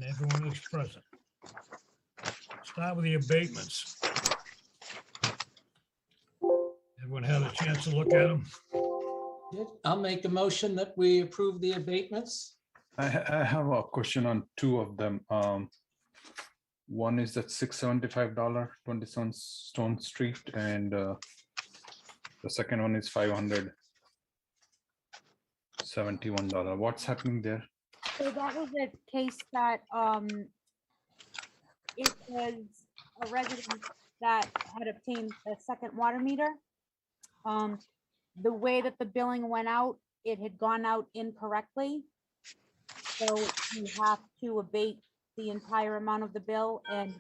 everyone is present. Start with the abatements. Everyone had a chance to look at them? I'll make a motion that we approve the abatements. I have a question on two of them. One is that $675 27 Stone Street, and the second one is $571. What's happening there? So that was a case that, it was a resident that had obtained a second water meter. The way that the billing went out, it had gone out incorrectly. So you have to abate the entire amount of the bill and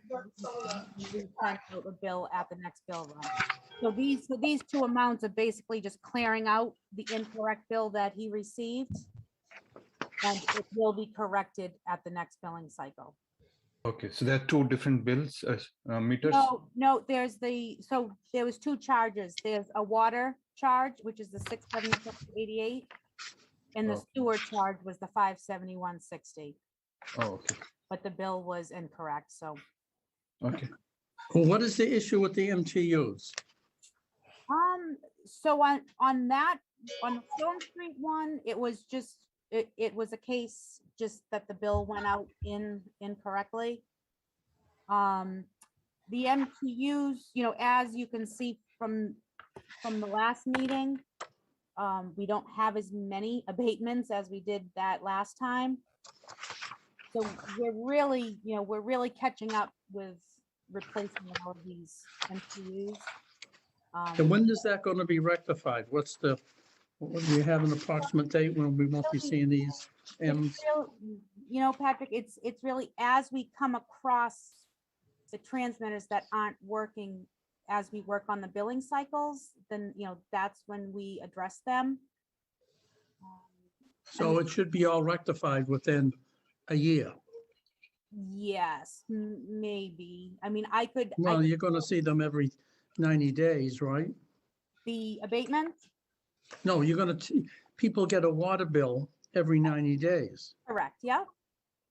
send out a bill at the next bill run. So these two amounts are basically just clearing out the incorrect bill that he received. And it will be corrected at the next billing cycle. Okay, so there are two different bills, meters? No, there was two charges. There's a water charge, which is the $676.88, and the Oh. sewer charge was the $571.60. Oh, okay, But the bill was incorrect, so. okay. Well, what is the issue with the MTUs? So on the Stone Street one, it was just, it was a case just that the bill went out incorrectly. The MTUs, as you can see from the last meeting, we don't have as many abatements as we did that last time. So we're really catching up with replacing all of these MTUs. And when is that going to be rectified? What do you have an approximate date when we won't be seeing these M's? Patrick, it's really as we come across the transmitters that aren't working as we work on the billing cycles, then, that's when we address them. So it should be all rectified within a year. Yes, maybe. Well, you're going to see them every 90 days, right? The abatement, No, you're going to, people get a water bill every 90 days. correct, yeah?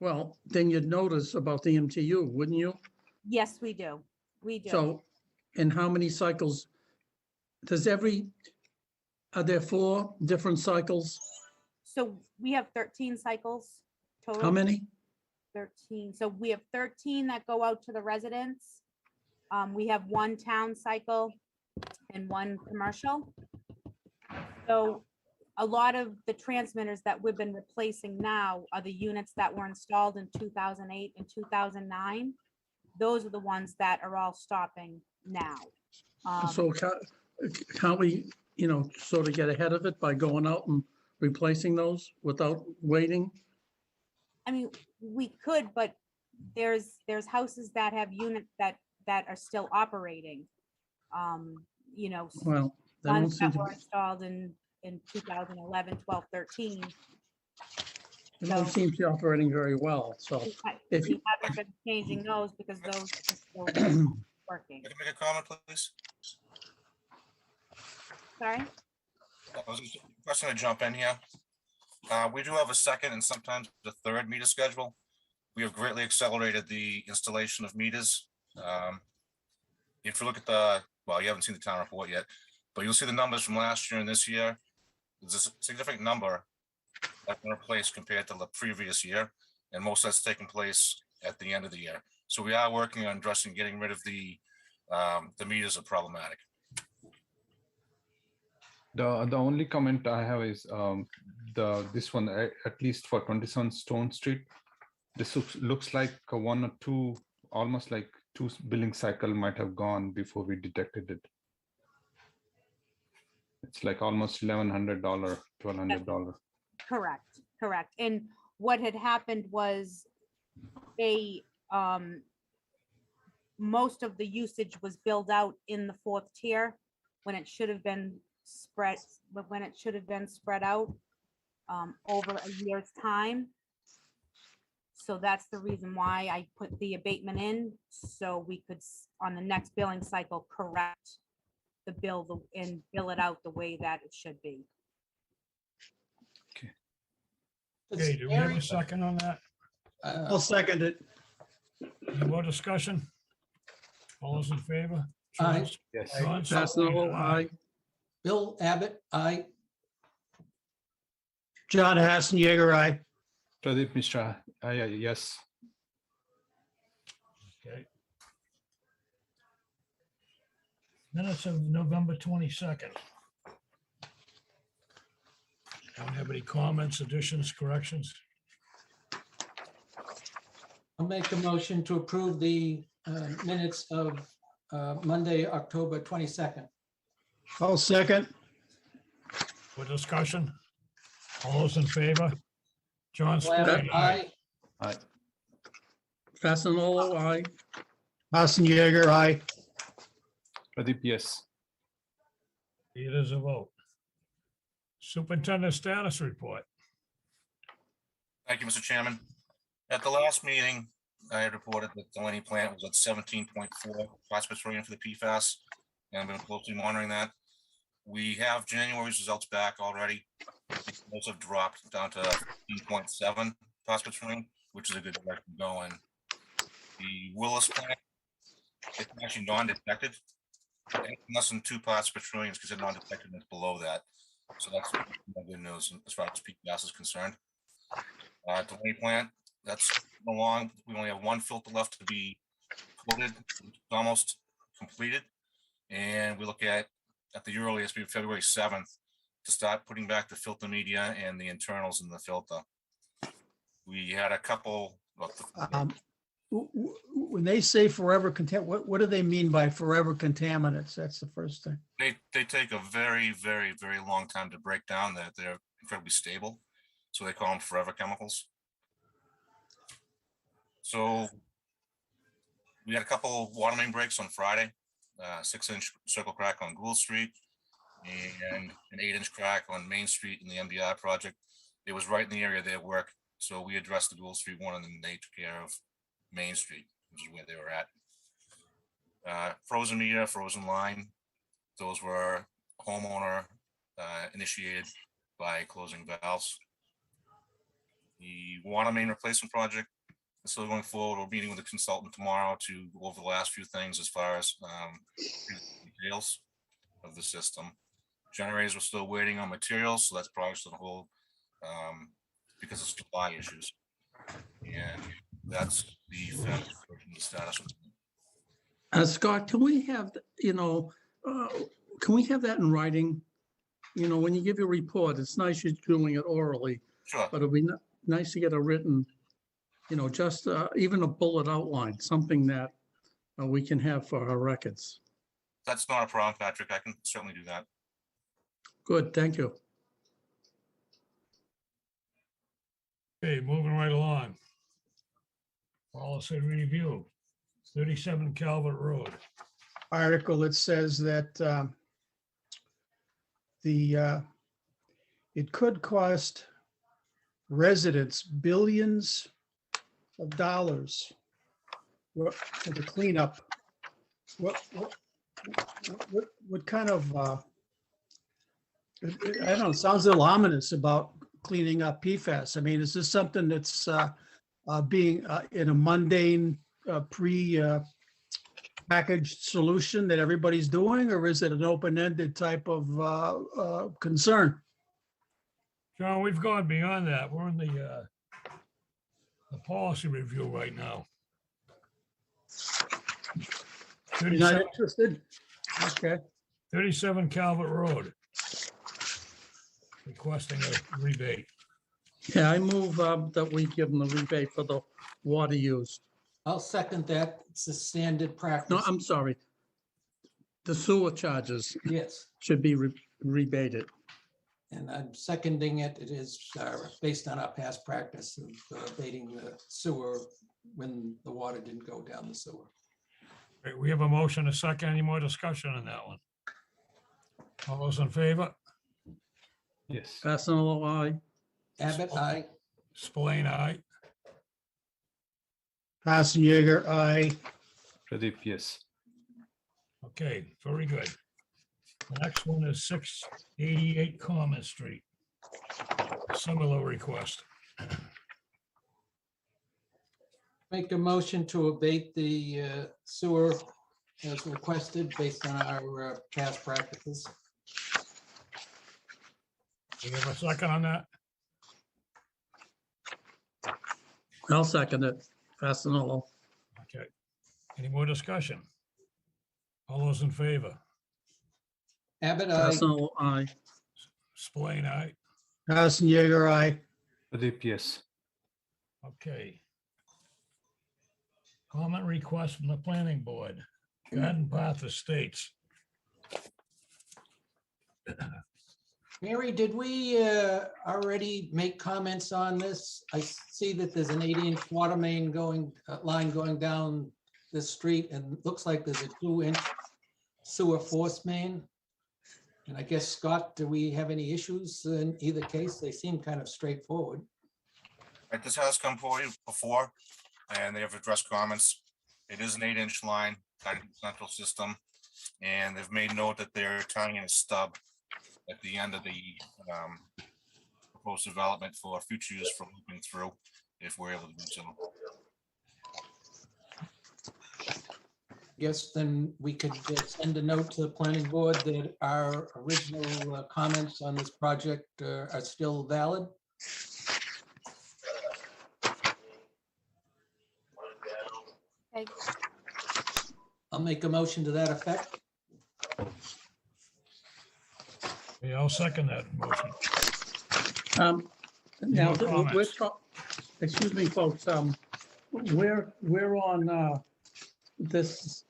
Well, then you'd notice about the MTU, wouldn't you? Yes, we do. We do. So, and how many cycles? Are there 4 different cycles? So we have 13 cycles total. How many? 13. So we have 13 that go out to the residents. We have 1 town cycle and 1 commercial. So a lot of the transmitters that we've been replacing now are the units that were installed in 2008 and 2009. Those are the ones that are all stopping now. So can't we, sort of get ahead of it by going out and replacing those without waiting? We could, but there's houses that have units that are still operating. Well, they don't Ones seem that to, were installed in 2011, 12, 13. they don't seem to be operating very well, so. If We you- haven't been changing those because those are still working. Can I make a comment, please? Sorry? I was just going to jump in here. We do have a second and sometimes the third meter schedule. We have greatly accelerated the installation of meters. If you look at well, you haven't seen the town report yet, but you'll see the numbers from last year and this year. There's a significant number that were replaced compared to the previous year, and most of that's taking place at the end of the year. So we are working on addressing, getting rid of the meters are problematic. The only comment I have is this one, at least for 27 Stone Street, this looks like 1 or 2, almost like 2 billing cycle might have gone before we detected it. It's like almost $1,100, $1,200. Correct. And what had happened was most of the usage was billed out in the 4th tier when it should have been spread out over a year's time. So that's the reason why I put the abatement in, so we could, on the next billing cycle, correct the bill and bill it out the way that it should be. Okay, do we have a second on that? I'll second it. Any more discussion? All those in favor? Aye. Charles? Yes. John Fasenello, Spillane, aye. Bill Abbott, aye. John Hassenjäger, aye. Pradeep Mishra, yes. Okay. Minutes of November 22nd. Don't have any comments, additions, corrections? I'll make a motion to approve the minutes of Monday, October 22nd. I'll second. For discussion? All those in favor? John Bill Abbott, Spillane, aye. aye. Aye. Fasenello, aye. Hassenjäger, aye. Pradeep, yes. It is a vote. Superintendent status report. Thank you, Mr. Chairman. At the last meeting, I had reported that the Delaney plant was at 17.4 parts per trillion for the PFAS, and I've been closely monitoring that. We have January's results back already. Those have dropped down to 15.7 parts per trillion, which is a good direction to go in. The Willis plant, it's actually non-detected. Less than 2 parts per trillion because they're non-detected and it's below that. So that's good news as far as PFAS is concerned. Delaney plant, that's along. We only have 1 filter left to be coated, it's almost completed. And we look at the earliest, maybe February 7th, to start putting back the filter media and the internals in the filter. We had a couple. When they say forever what do they mean by forever contaminants? That's the first thing. They take a very, very, very long time to break down. That they're incredibly stable, so they call them forever chemicals. So we had a couple water main breaks on Friday, 6-inch circle crack on Gould Street and an 8-inch crack on Main Street in the MDR project. It was right in the area they work, so we addressed the Gould Street one, and then they took care of Main Street, which is where they were at. Frozen meter, frozen line, those were homeowner initiated by closing valves. The water main replacement project is still going forward. We're meeting with a consultant tomorrow to go over the last few things as far as details of the system. Generators, we're still waiting on materials, so that's probably still on hold because of supply issues. And that's the status. Scott, can we have, can we have that in writing? When you give your report, it's nice you're doing it orally, Sure. but it'd be nice to get a written, just even a bullet outline, something that we can have for our records. That's not a problem, Patrick. I can certainly do that. Good, thank you. Okay, moving right along. Policy review, 37 Calvert Road. Article, it says that it could cost residents billions of dollars for the cleanup. What kind of, I don't know, it sounds a little ominous about cleaning up PFAS. I mean, is this something that's being in a mundane packaged solution that everybody's doing, or is it an open-ended type of concern? John, we've gone beyond that. We're in the policy review right now. You're not 37 interested? Okay. 37 Calvert Road. Requesting a rebate. Yeah, I move that we give them the rebate for the water used. I'll second that. It's a standard practice. No, I'm sorry. The sewer charges Yes, should be rebated. and I'm seconding it. It is based on our past practice of abating the sewer when the water didn't go down the sewer. Right, we have a motion, a second. Any more discussion on that one? All those in favor? Yes. Fasenello, aye. Abbott, aye. Spillane, aye. Hassenjäger, aye. Pradeep, yes. Okay, very good. The next one is 688 Common Street. Similar request. Make a motion to abate the sewer as requested based on our past practices. Do you have a second on that? I'll second it. Fastenal. Okay. Any more discussion? All those in favor? Abbott, aye. Fastenal, aye. Spillane, aye. Harrison Yeager, aye. For the PS. Okay. Comment request from the planning board, Garden Path Estates. Mary, did we already make comments on this? I see that there's an 8-inch water main line going down the street, and it looks like there's a 2-inch sewer force main. And I guess, Scott, do we have any issues in either case? They seem kind of straightforward. Right, this has come forward before, and they have addressed comments. It is an 8-inch line, tied into the central system, and they've made note that they're tying in a stub at the end of the proposed development for future use for looping through, if we're able to do so. Guess then we could send a note to the planning board that our original comments on this project are still valid. Okay, I'll make a motion to that effect. Yeah, I'll second that motion. Now, more we're comments? excuse me, folks, we're on this,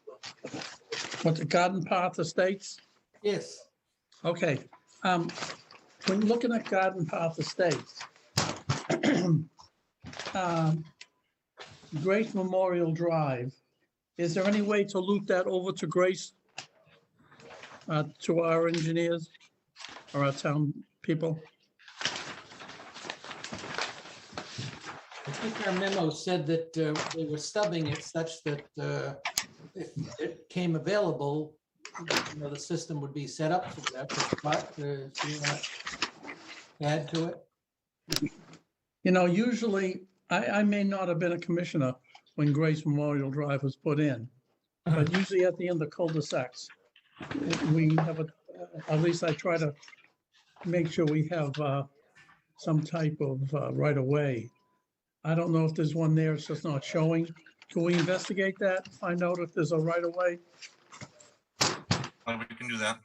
what's it, Garden Path Estates? Yes. Okay, when looking at Garden Path Estates, Grace Memorial Drive, is there any way to loop that over to Grace? To our engineers or our town people? I think our memo said that they were stubbing it such that if it came available, you know, the system would be set up for that. But if you want to add to it. You know, usually, I may not have been a commissioner when Grace Memorial Drive was put in, but usually at the end of cul-de-sacs, we have at least I try to make sure we have some type of right of way. I don't know if there's one there, it's just not showing. Can we investigate that, find out if there's a right of way? We can do that.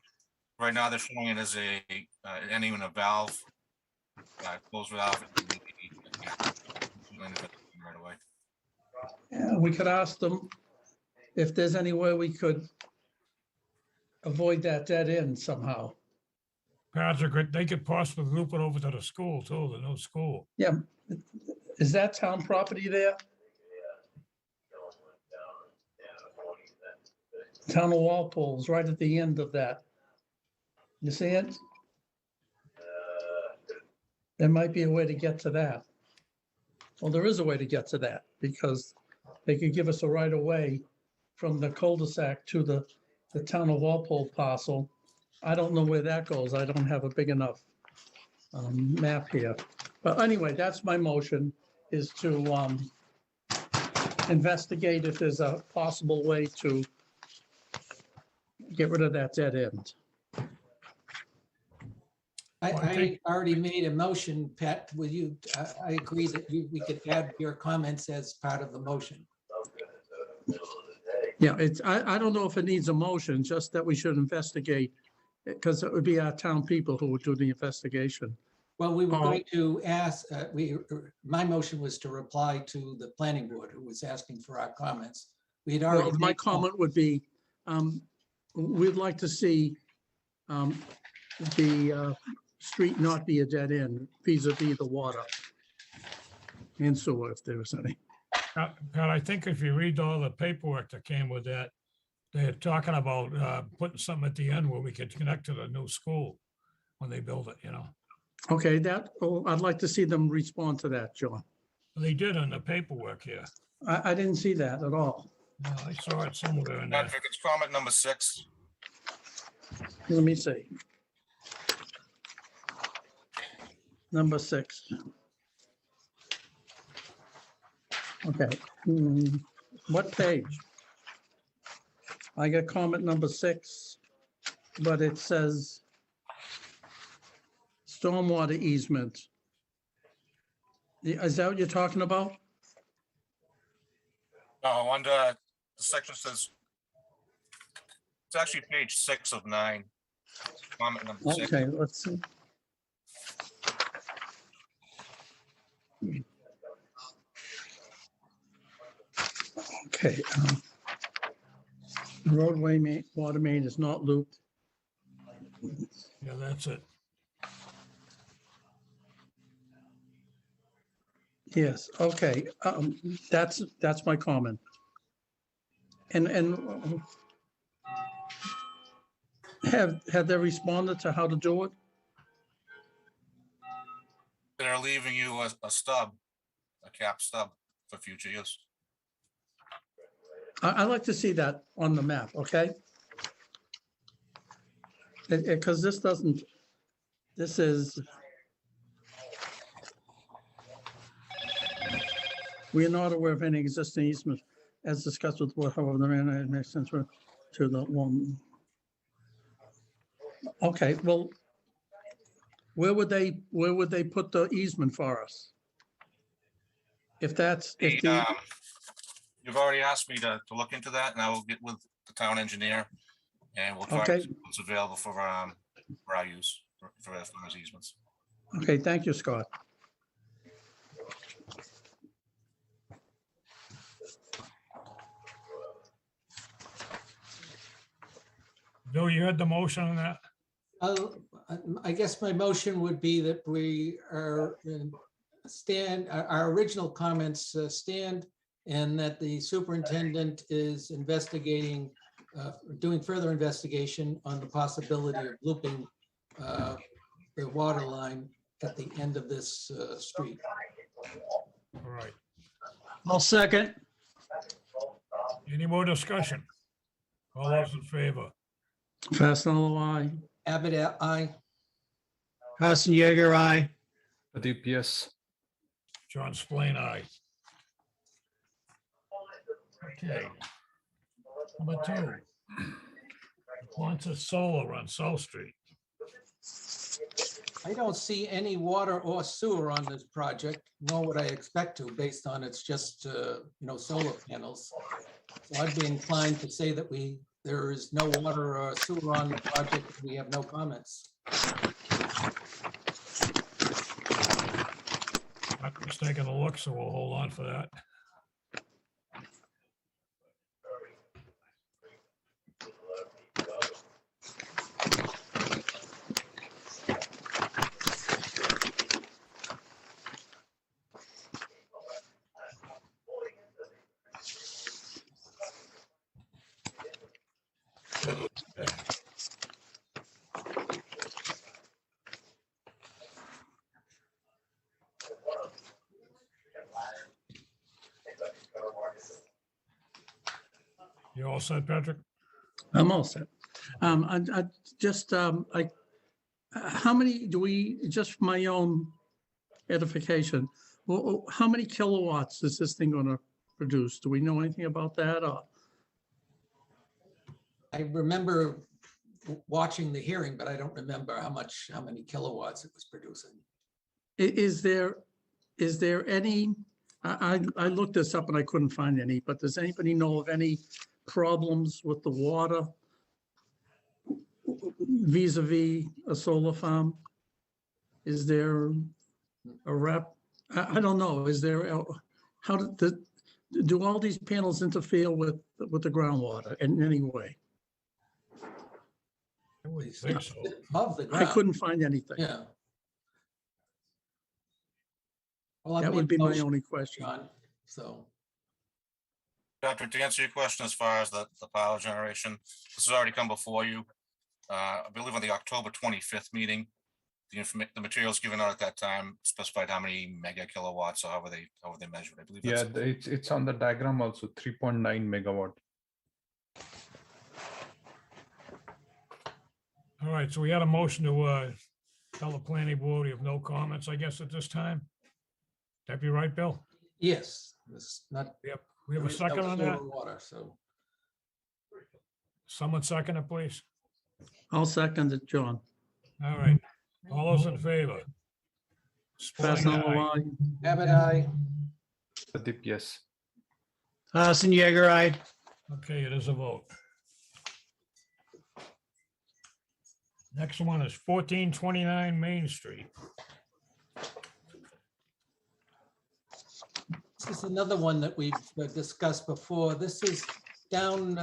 Right now, they're showing it as a ending in a valve, closed valve. Right away. Yeah, we could ask them if there's any way we could avoid that dead end somehow. Patrick, they could possibly loop it over to the school too, the new school. Yeah, is that town property there? Town of Walpole's right at the end of that. You see it? There might be a way to get to that. Well, there is a way to get to that because they could give us a right of way from the cul-de-sac to the town of Walpole parcel. I don't know where that goes. I don't have a big enough map here. But anyway, that's my motion, is to investigate if there's a possible way to get rid of that dead end. I already made a motion, Pat, with you. I agree that we could add your comments as part of the motion. Yeah, I don't know if it needs a motion, just that we should investigate, because it would be our town people who would do the investigation. Well, we were going to ask, my motion was to reply to the planning board who was asking for our comments. We had already. Well, my made- comment would be, we'd like to see the street not be a dead end vis-a-vis the water and sewer, if there was any. Pat, I think if you read all the paperwork that came with that, they're talking about putting something at the end where we could connect to the new school when they build it, you know. Okay, I'd like to see them respond to that, John. They did in the paperwork here. I didn't see that at all. No, I saw it somewhere in there. Patrick, it's comment number 6. Let me see. Number 6. Okay. What page? I got comment number 6, but it says stormwater easement. Is that what you're talking about? No, under the section says, it's actually page 6 of 9. Comment number 6. Okay, let's see. Okay. Roadway water main is not looped. Yeah, that's it. Yes, okay, that's my comment. And have they responded to how to do it? They're leaving you a stub, a cap stub for future use. I'd like to see that on the map, okay? Because this doesn't, this is. We are not aware of any existing easements as discussed with, however, the man, it makes sense to the one. Okay, well, where would they put the easement for us? If that's, if the, You've already asked me to look into that, and I will get with the town engineer, and we'll try to Okay. see what's available for our use, for as far as easements. okay, thank you, Scott. Bill, you had the motion on that? I guess my motion would be that we are our original comments stand, and that the superintendent is investigating, doing further investigation on the possibility of looping the water line at the end of this street. All right. I'll second. Any more discussion? All those in favor? Fastenal, aye. Abbott, aye. Carson Yeager, aye. Pradeep, yes. John Spillane, aye. Okay. Number 2. Quonset Solar on South Street. I don't see any water or sewer on this project, nor would I expect to, based on it's just, solar panels. So I'd be inclined to say that there is no water or sewer on the project. We have no comments. I'm just taking a look, so we'll hold on for that. You all set, Patrick? I'm all set. I just, how many do we, just for my own edification, well, how many kilowatts is this thing gonna produce? Do we know anything about that? Or I remember watching the hearing, but I don't remember how many kilowatts it was producing. is there any, I looked this up and I couldn't find any, but does anybody know of any problems with the water vis-a-vis a solar farm? Is there a rep? I don't know. Is there, how do all these panels interfere with the groundwater in any way? I wouldn't think so. Above the I ground. couldn't find anything. Yeah. Well, I've That made would a be my motion, only question. John, so. Patrick, to answer your question as far as the power generation, this has already come before you. I believe on the October 25th meeting, the materials given out at that time specified how many mega kilowatts, or however they measured. I believe Yeah, that's it's on the diagram also, 3.9 megawatt. All right, so we had a motion to tell the planning board we have no comments, I guess, at this time. That'd be right, Bill? Yes, it's not. Yep, we have a there is no second on sewer that? or Water, so. Someone second it, please. I'll second it, John. All right, all those in favor? Spelling Fastenal aye. line. Abbott, aye. Pradeep, yes. Hassan Yeager, aye. Okay, it is a vote. Next one is 1429 Main Street. This is another one that we've discussed before. This is down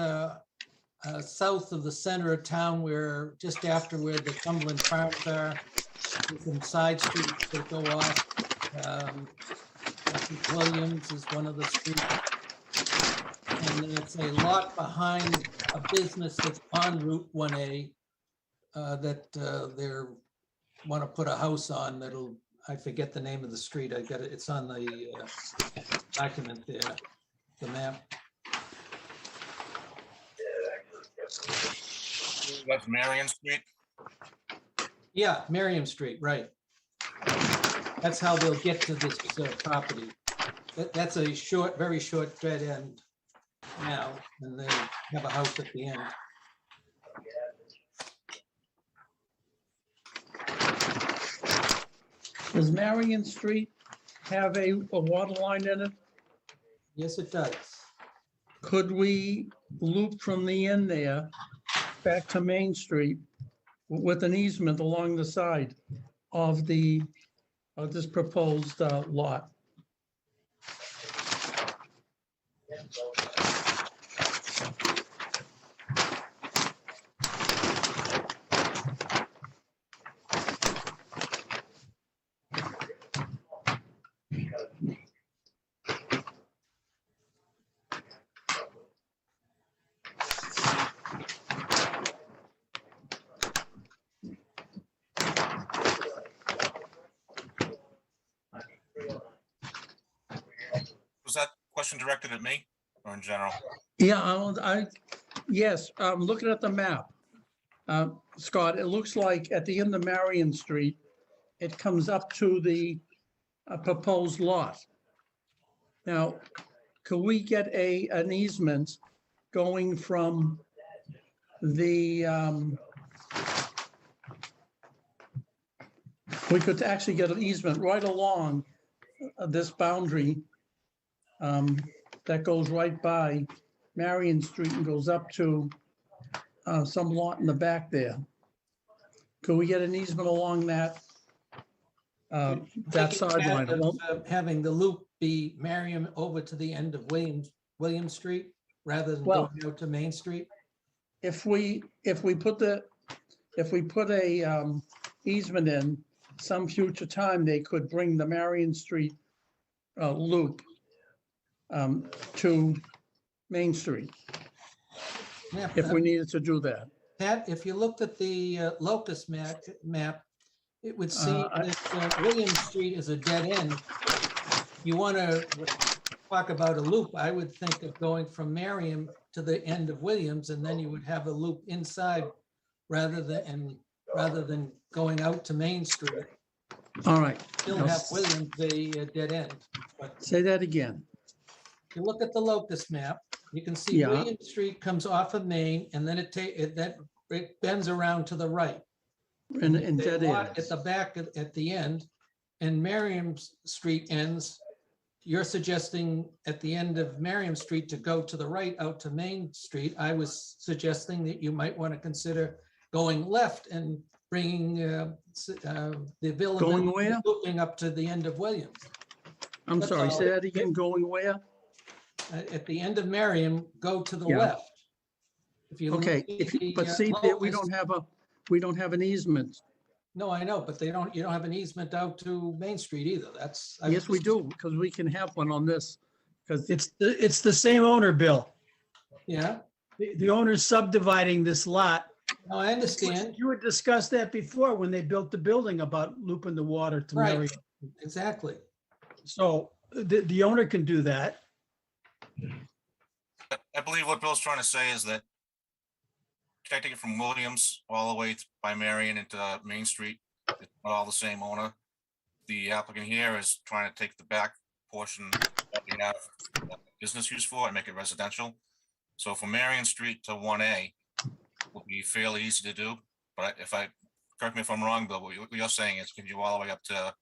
south of the center of town, where just after where the Cumberland Farms are. There's some side streets that go off. I think Williams is one of the streets. And then it's a lot behind a business that's on Route 1A that they're want to put a house on that'll, I forget the name of the street. I got it. It's on the document there, the map. That's Marion Street. Yeah, Merriam Street, right. That's how they'll get to this property. That's a short, very short dead end now, and they have a house at the end. Does Marion Street have a water line in it? Yes, it does. Could we loop from the end there back to Main Street with an easement along the side of this proposed lot? Was that question directed at me or in general? Yeah, yes, I'm looking at the map. Scott, it looks like at the end of Marion Street, it comes up to the proposed lot. Now, could we get an easement going from the, we could actually get an easement right along this boundary that goes right by Marion Street and goes up to some lot in the back there. Could we get an easement along that Taking sideline? that of, Having the loop be Merriam over to the end of William Street rather than Well- going out to Main Street. If we put a easement in, some future time, they could bring the Marion Street loop to Main Street, Yeah, if we needed to do that. Pat, if you looked at the locust map, it would seem I- that William Street is a dead end. You want to talk about a loop, I would think of going from Merriam to the end of Williams, and then you would have a loop inside rather than going out to Main Street. All right, Still have Williams a dead end. But say that again. if you look at the locust map, you can see Yeah. William Street comes off of Main, and then it bends around to the right. And They dead lot ends. At the back, at the end, and Merriam Street ends. You're suggesting at the end of Merriam Street to go to the right out to Main Street. I was suggesting that you might want to consider going left and bringing the village. Going where? Looping up to the end of Williams. I'm That's sorry, all. say that again, going where? At the end of Merriam, go to the Yeah. left. If you Okay, look at but the, see, there, we locust- don't have an easement. No, I know, but you don't have an easement out to Main Street either. That's. I Yes, we was- do, because we can have one on this, because It's the same owner, Bill. Yeah, The owner's subdividing this lot. no, I understand. You had discussed that before when they built the building about looping the water to Right. Mary. Exactly. So the owner can do that. I believe what Bill's trying to say is that connecting it from Williams all the way by Marion into Main Street, it's not all the same owner. The applicant here is trying to take the back portion have business use for and make it residential. So from Marion Street to 1A will be fairly easy to do, but correct me if I'm wrong, Bill, what you're saying is can you all the way up to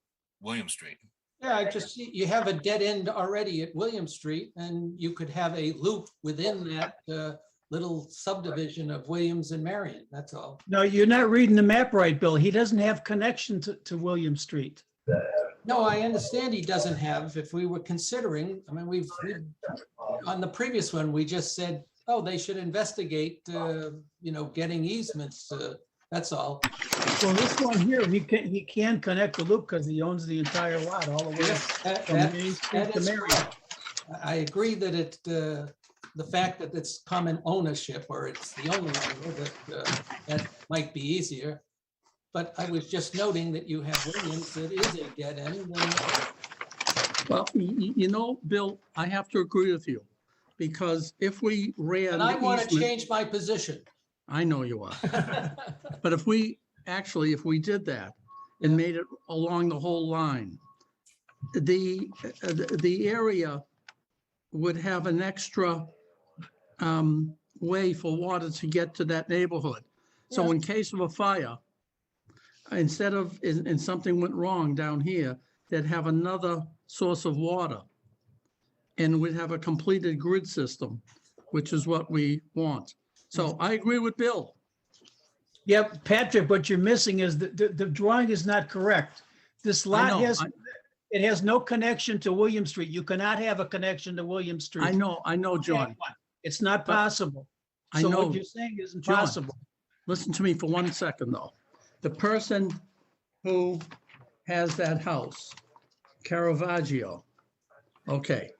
William Street? Yeah, you have a dead end already at William Street, and you could have a loop within that little subdivision of Williams and Marion, that's all. No, you're not reading the map right, Bill. He doesn't have connection to William Street. No, I understand he doesn't have, if we were considering, I mean, we've on the previous one, we just said, oh, they should investigate, getting easements, that's all. Well, this one here, he can connect the loop because he owns the entire lot all the way Yes, from Main Street that to is Marion. correct. I agree that the fact that it's common ownership, or it's the only owner, that might be easier. But I was just noting that you have Williams that is a dead end. Well, Bill, I have to agree with you, because if we ran. And I the want to easement- change my position. I know you are. But if we did that and made it along the whole line, the area would have an extra way for water to get to that neighborhood. So in case of a fire, instead of, and something went wrong down here, they'd have another source of water. And we'd have a completed grid system, which is what we want. So I agree with Bill. Yep, Patrick, what you're missing is the drawing is not correct. This lot know, it has no connection to William Street. You cannot have a connection to William Street. I know, John. It's not But- possible. I So know. what you're saying isn't John. possible. Listen to me for 1 second, though. The person who has that house, Caravaggio, okay,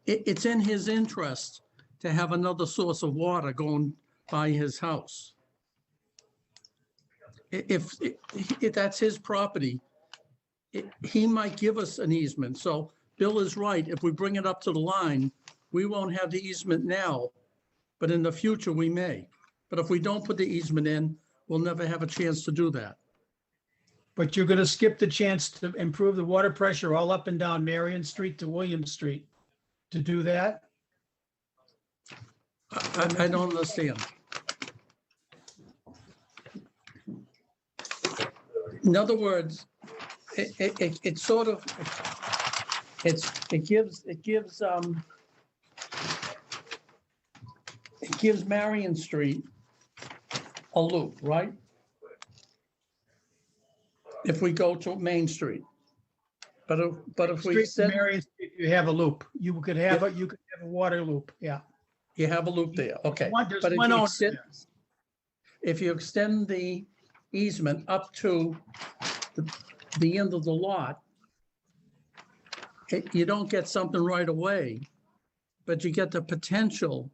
it's in his interest to have another source of water going by his house. If that's his property, he might give us an easement. So Bill is right. If we bring it up to the line, we won't have the easement now, but in the future we may. But if we don't put the easement in, we'll never have a chance to do that. But you're going to skip the chance to improve the water pressure all up and down Marion Street to William Street to do that? I don't understand. In other words, it sort of, it gives Marion Street a loop, right? If we go to Main Street. But if we Street to said, Marion Street, you have a loop. You could have a water loop, yeah. you have a loop there, okay. There's But if one you owner extend- there. if you extend the easement up to the end of the lot, you don't get something right away, but you get the potential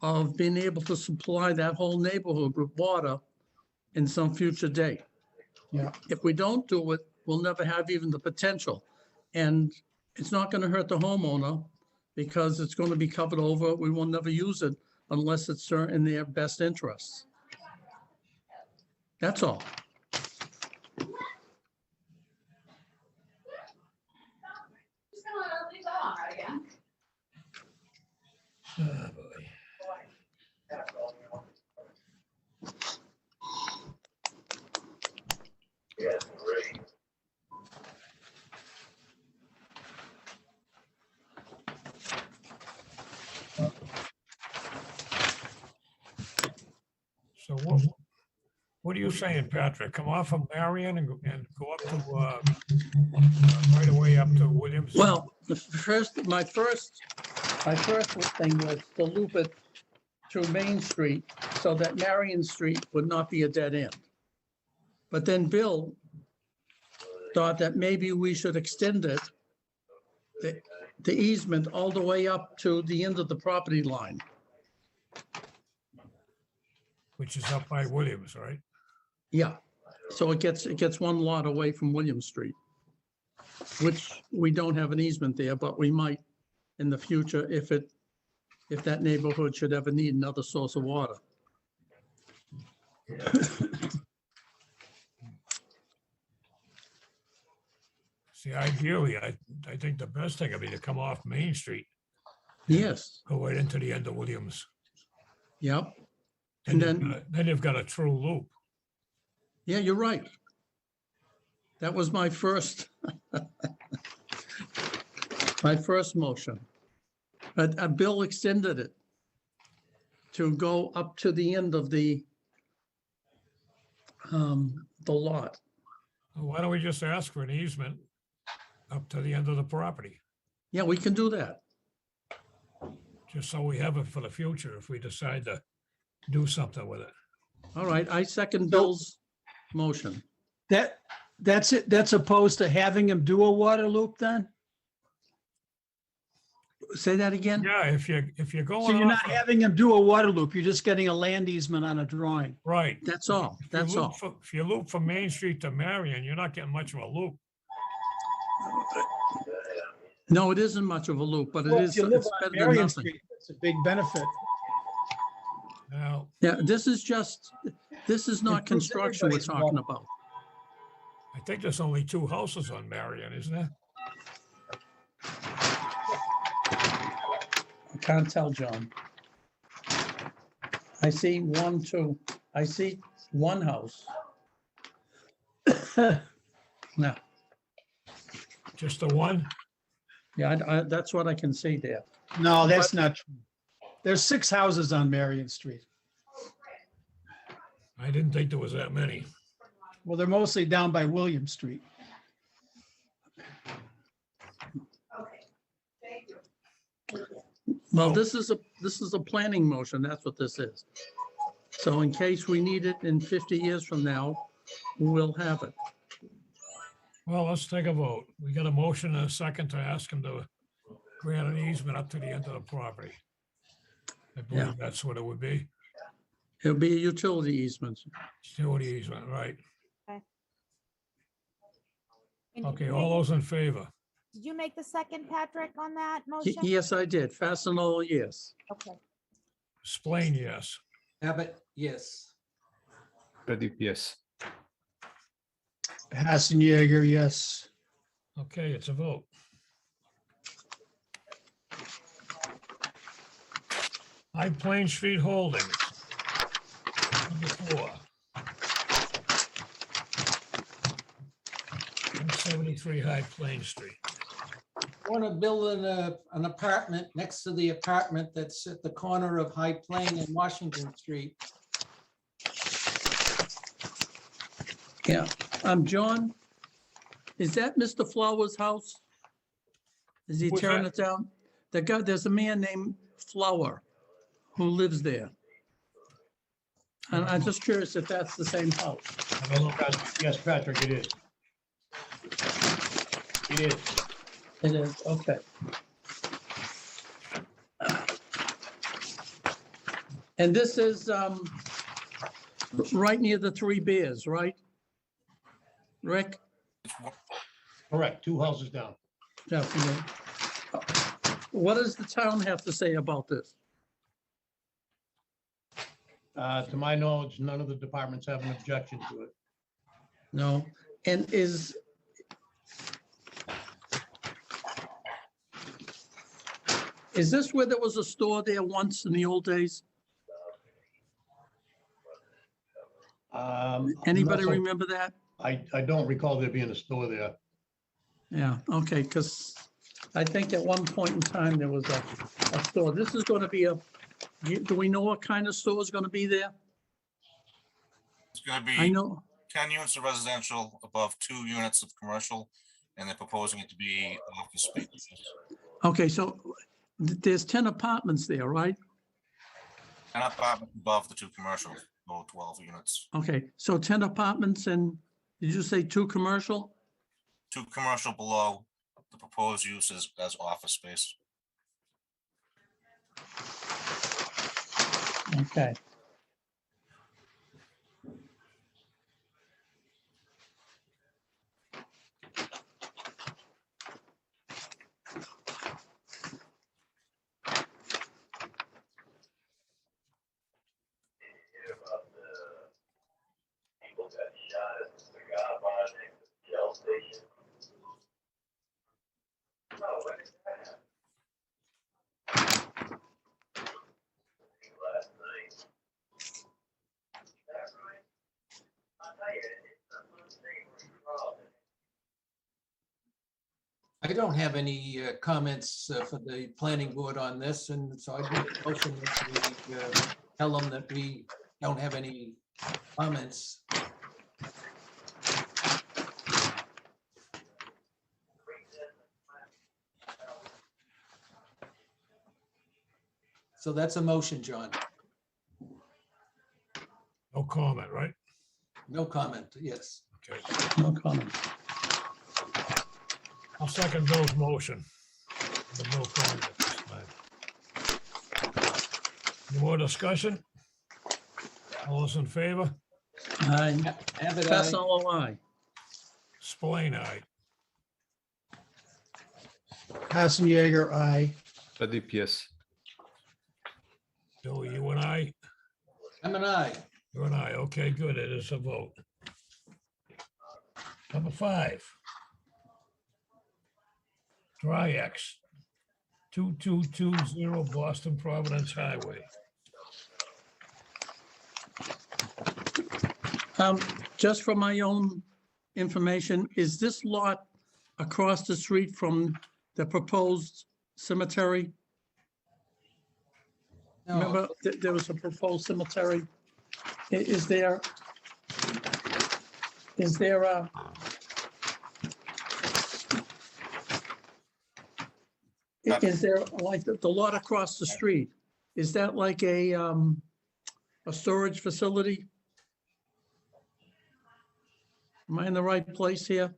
of being able to supply that whole neighborhood with water in some future date. Yeah. If we don't do it, we'll never have even the potential. And it's not going to hurt the homeowner because it's going to be covered over. We will never use it unless it's in their best interests. That's all. So what are you saying, Patrick? Come off of Marion and go up to, right away up to Williams? Well, my first thing was to loop it to Main Street so that Marion Street would not be a dead end. But then Bill thought that maybe we should extend it, the easement all the way up to the end of the property line. Which is up by Williams, right? Yeah, so it gets one lot away from William Street, which we don't have an easement there, but we might in the future if that neighborhood should ever need another source of water. See, ideally, I think the best thing would be to come off Main Street, Yes, go right into the end of Williams. yep. Then And then you've got a true loop. Yeah, you're right. That was my first, my first motion. But Bill extended it to go up to the end of the lot. Why don't we just ask for an easement up to the end of the property, Yeah, we can do that. just so we have it for the future if we decide to do something with it. All right, I second Bill's motion. That's it. That's opposed to having him do a water loop then? Say that again? Yeah, if you're So going you're not off, having him do a water loop, you're just getting a land easement on a drawing. right. That's all, If you that's loop all. If you loop from Main Street to Marion, you're not getting much of a loop. No, it isn't much of a loop, but it Well, is, if you live it's on better than Marion nothing. Street, it's a big benefit. Now, Yeah, this is not Improves construction we're everybody's talking water. about. I think there's only 2 houses on Marion, isn't there? I can't tell, John. I see one, two, I see one house. No, Just the one? yeah, that's what I can see there. No, that's not true. There's 6 houses on Marion Street. I didn't think there was that many. Well, they're mostly down by William Street. Well, Oh. this is a planning motion, that's what this is. So in case we need it in 50 years from now, we'll have it. Well, let's take a vote. We got a motion and a second to ask him to grant an easement up to the end of the property. I Yeah. believe that's what it would be. It'll be a utility easement. Utility easement, right? And did Okay, you all make- those in favor? Did you make the second, Patrick, on that motion? Yes, I did. Fastenal, yes. Okay, Splain, yes. Abbott, yes. Pradeep, yes. Hassenjäger, yes. Okay, it's a vote. High Plain Street Holdings. Number 4. 173 High Plain Street. Want to build an apartment next to the apartment that's at the corner of High Plain and Washington Street. Yeah, John, is that Mr. Flowers' house? Is he Who's tearing that? it down? There's a man named Flower who lives there. And I'm just curious if that's the same house. I don't know. Yes, Patrick, it is. It is. It is, okay. And this is right near the Three Bears, right? Rick? Correct, 2 houses down. Definitely. What does the town have to say about this? To my knowledge, none of the departments have an objection to it. No, and is this where there was a store there once in the old days? Anybody no, remember that? I don't recall there being a store there. Yeah, okay, because I think at one point in time there was a store. This is going to be do we know what kind of store is going to be there? It's gonna I be know, 10 units of residential above 2 units of commercial, and they're proposing it to be office space. okay, so there's 10 apartments there, right? An apartment above the 2 commercial, or 12 units. Okay, so 10 apartments and did you say 2 commercial? 2 commercial below, the proposed use is as office space. Okay. I don't have any comments for the planning board on this, and so I'd make a motion that we tell them that we don't have any comments. So that's a motion, John. No comment, right? No comment, yes. Okay, No comment. I'll second Bill's motion. With no comment at this time. Any more discussion? All those in favor? Aye. Abbott, aye. Fasenello, aye. Spillane, aye. Hassan Yeager, aye. Pradeep, yes. Bill, you and I? I'm an aye. You and I, okay, good, it is a vote. Number 5. Tri-X, 2220 Boston Providence Highway. Just for my own information, is this lot across the street from the proposed cemetery? No, Remember, there was a proposed cemetery? Is there a, is there like the lot across the street? Is that like a storage facility? Am I in the right place here?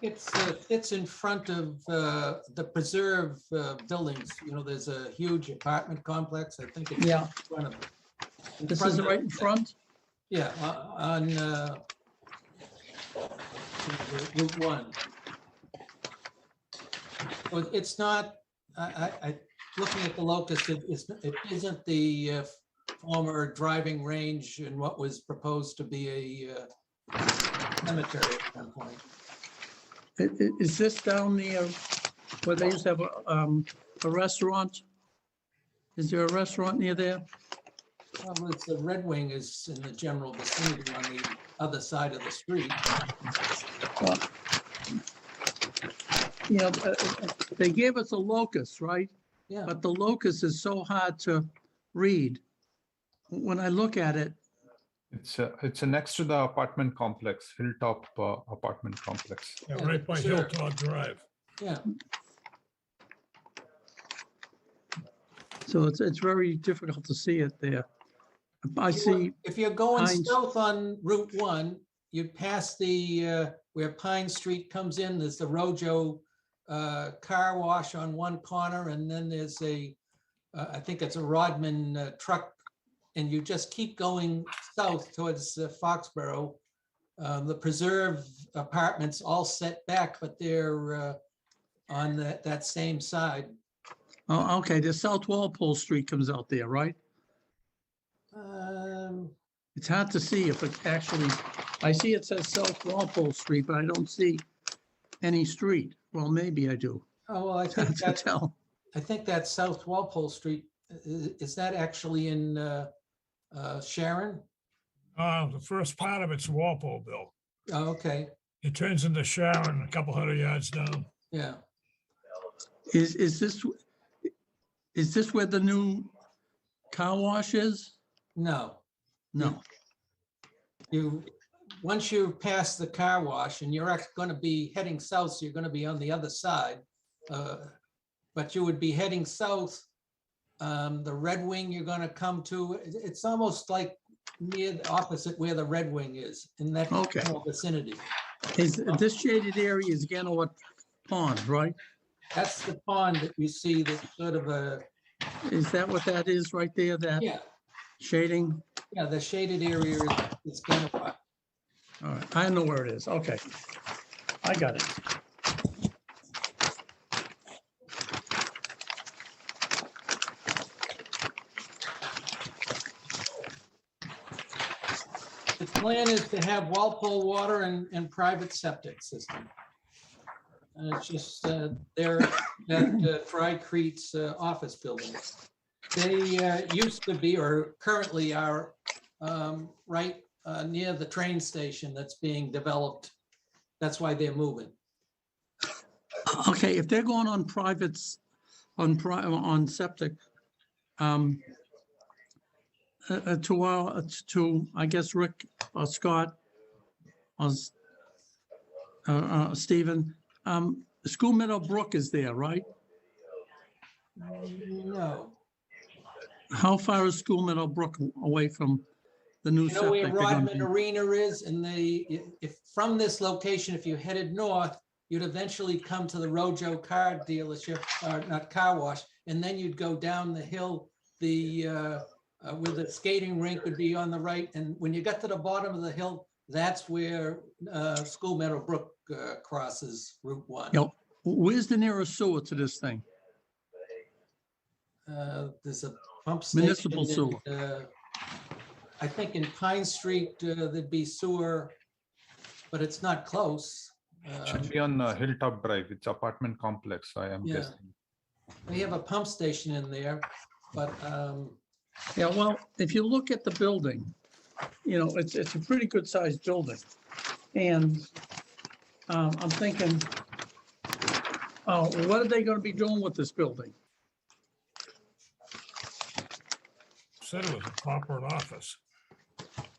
it's in front of the preserve buildings. You know, there's a huge apartment complex. I think it's Yeah. in front of. in This front is of- right in front? Yeah, on Route 1. Well, it's not, looking at the locus, it isn't the former driving range and what was proposed to be a cemetery at one point. Is this down near where they used to have a restaurant? Is there a restaurant near there? Well, it's the Red Wing is in the general vicinity on the other side of the street. Well, you know, they gave us a locus, right? Yeah, But the locus is so hard to read. When I look at it, It's next to the apartment complex, Hilltop apartment complex. Yeah, Yeah, right by sure. Hilltop Drive. yeah. so it's very difficult to see it there. I see, If you're going Pines. south on Route 1, you pass the, where Pine Street comes in, there's the Rojo car wash on one corner, and then there's I think it's a Rodman truck, and you just keep going south towards Foxborough. The preserve apartments all set back, but they're on that same side. oh, okay, the South Walpole Street comes out there, right? It's hard to see if it actually, I see it says South Walpole Street, but I don't see any street. Well, maybe I do. Oh, well, I It's think hard to that, tell. I think that's South Walpole Street. Is that actually in Sharon? The first part of it's Walpole, Bill. Oh, okay, It turns into Sharon a couple hundred yards down. yeah. Is this where the new car wash is? No, No. once you pass the car wash and you're going to be heading south, so you're going to be on the other side. But you would be heading south. The Red Wing you're going to come to, it's almost like near the opposite where the Red Wing is, in that Okay. general vicinity. Is this shaded area is Ganawat Pond, right? That's the pond that you see, that's sort of a, Is that what that is right there, that yeah, shading? yeah, the shaded area is Ganawat. All right, I know where it is. Okay. I got it. The plan is to have Walpole water and private septic system. It's just there at Tri-Crete's office building. They used to be, or currently are, right near the train station that's being developed That's why they're moving. Okay, if they're going on privates, on septic, to, I guess, Rick or Scott or Stephen, School Meadow Brook is there, right? No. How far is School Meadow Brook away from the new You know where septic? They're gonna Rodman be- Arena is, and if from this location, if you headed north, you'd eventually come to the Rojo car dealership, or not car wash, and then you'd go down the hill, where the skating rink would be on the right, and when you got to the bottom of the hill, that's where School Meadow Brook crosses Route 1. You know, where's the nearest sewer to this thing? There's a pump station. Municipal sewer. I think in Pine Street, there'd be sewer, but it's not close. Should be on Hilltop Drive. It's apartment complex, I am Yeah. guessing. They have a pump station in there, but Yeah, well, if you look at the building, you know, it's a pretty good sized building. And I'm thinking, what are they gonna be doing with this building? Said it was a corporate office.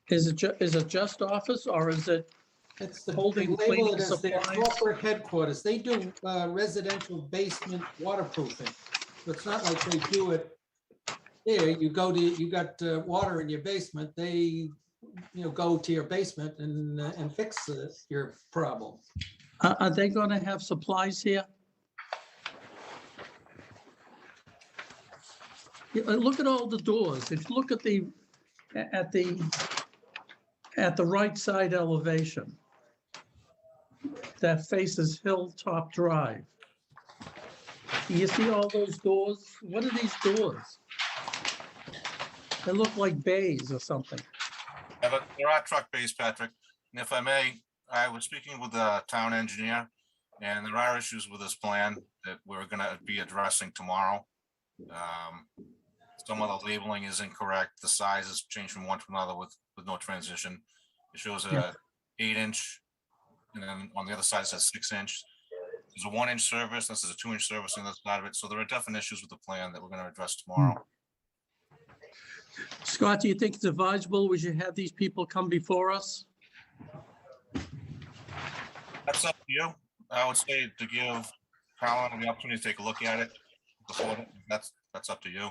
Is it just office, or is it, it's the, Holding they label cleaning it as their supplies. corporate headquarters. They do residential basement waterproofing. So it's not like they do it there. You got water in your basement, they, go to your basement and fix your problem. are they gonna have supplies here? Yeah, look at all the doors. If you look at the right side elevation that faces Hilltop Drive. You see all those doors? What are these doors? They look like bays or something. Yeah, but there are truck bays, Patrick. And if I may, I was speaking with the town engineer, and there are issues with this plan that we're gonna be addressing tomorrow. Some of the labeling is incorrect. The size has changed from one to another with no transition. It shows Yeah. a 8-inch, and then on the other side it says 6-inch. There's a 1-inch service, this is a 2-inch service on the other side of it. So there are definite issues with the plan that we're gonna address tomorrow. Scott, do you think it's advisable we should have these people come before us? That's up to you. I would say to give Colin the opportunity to take a look at it before, that's up to you.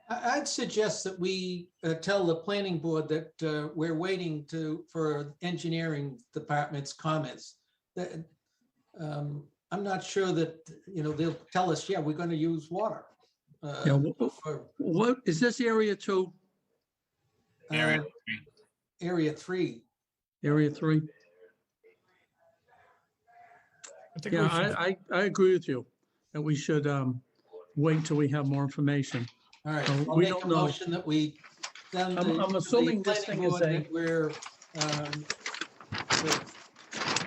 I'd suggest that we tell the planning board that we're waiting for engineering department's comments. That I'm not sure that, they'll tell us, yeah, we're gonna use water. Yeah, For what, is this area 2, Area Area 3. area 3? I think we should, Yeah, I agree with you that we should wait till we have more information. All right, So I'll we make don't a know. motion that we send I'm the assuming this planning thing is board a- that we're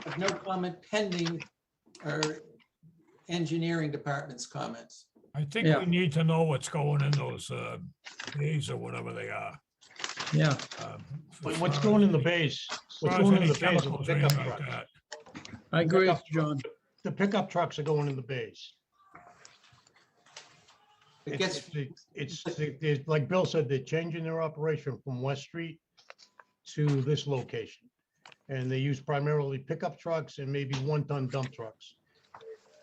have no comment pending our engineering department's comments. I think Yeah. we need to know what's going in those bays or whatever they are. Yeah, What's going in the base? What's going in the base of the pickup trucks? I agree with Pickup John. The pickup trucks are going in the base. It gets, It's like Bill said, they're changing their operation from West Street to this location. And they use primarily pickup trucks and maybe 1-ton dump trucks.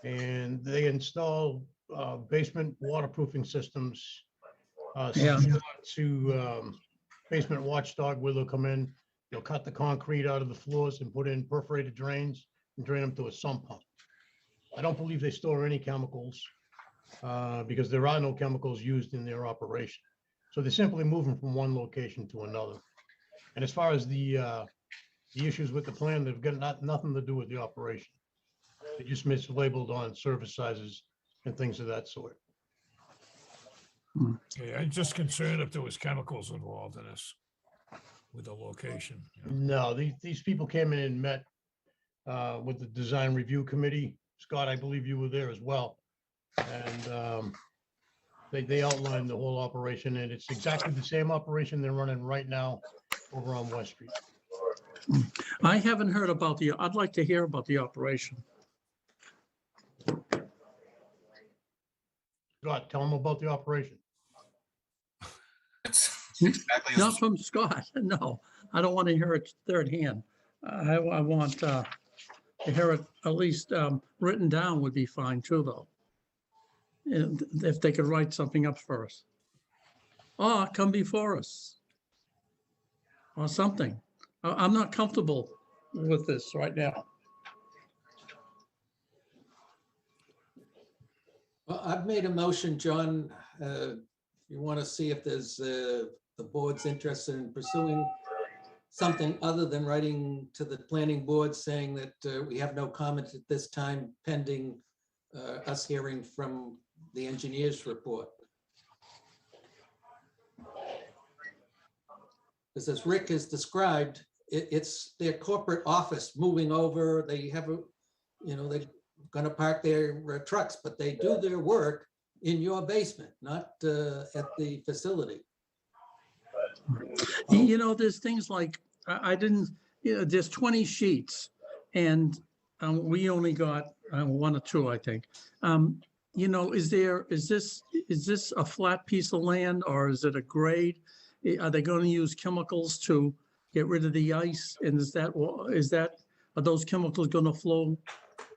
And they install basement waterproofing systems. Yeah. Similar to basement Watchdog, where they'll come in, they'll cut the concrete out of the floors and put in perforated drains and drain them to a sump pump. I don't believe they store any chemicals because there are no chemicals used in their operation. So they're simply moving from one location to another. And as far as the issues with the plan, they've got nothing to do with the operation. They just mislabeled on service sizes and things of that sort. Okay, I'm just concerned if there was chemicals involved in this with the location. No, these people came in and met with the design review committee. Scott, I believe you were there as well. And they outlined the whole operation, and it's exactly the same operation they're running right now over on West Street. I haven't heard about I'd like to hear about the operation. Scott, tell them about the operation. It's exactly Not as, from Scott, no. I don't want to hear it third hand. I want to hear it at least written down would be fine too, though. And if they could write something up for us. Or come before us. Or something. I'm not comfortable with this right now. Well, I've made a motion, John. You want to see if there's the board's interested in pursuing something other than writing to the planning board saying that we have no comment at this time pending us hearing from the engineer's report. Because as Rick has described, it's their corporate office moving over. They have a, they're going to park their trucks, but they do their work in your basement, not at the facility. There's things like, I didn't, there's 20 sheets and we only got one or two, I think. Is this a flat piece of land or is it a grade? Are they going to use chemicals to get rid of the ice? And are those chemicals going to flow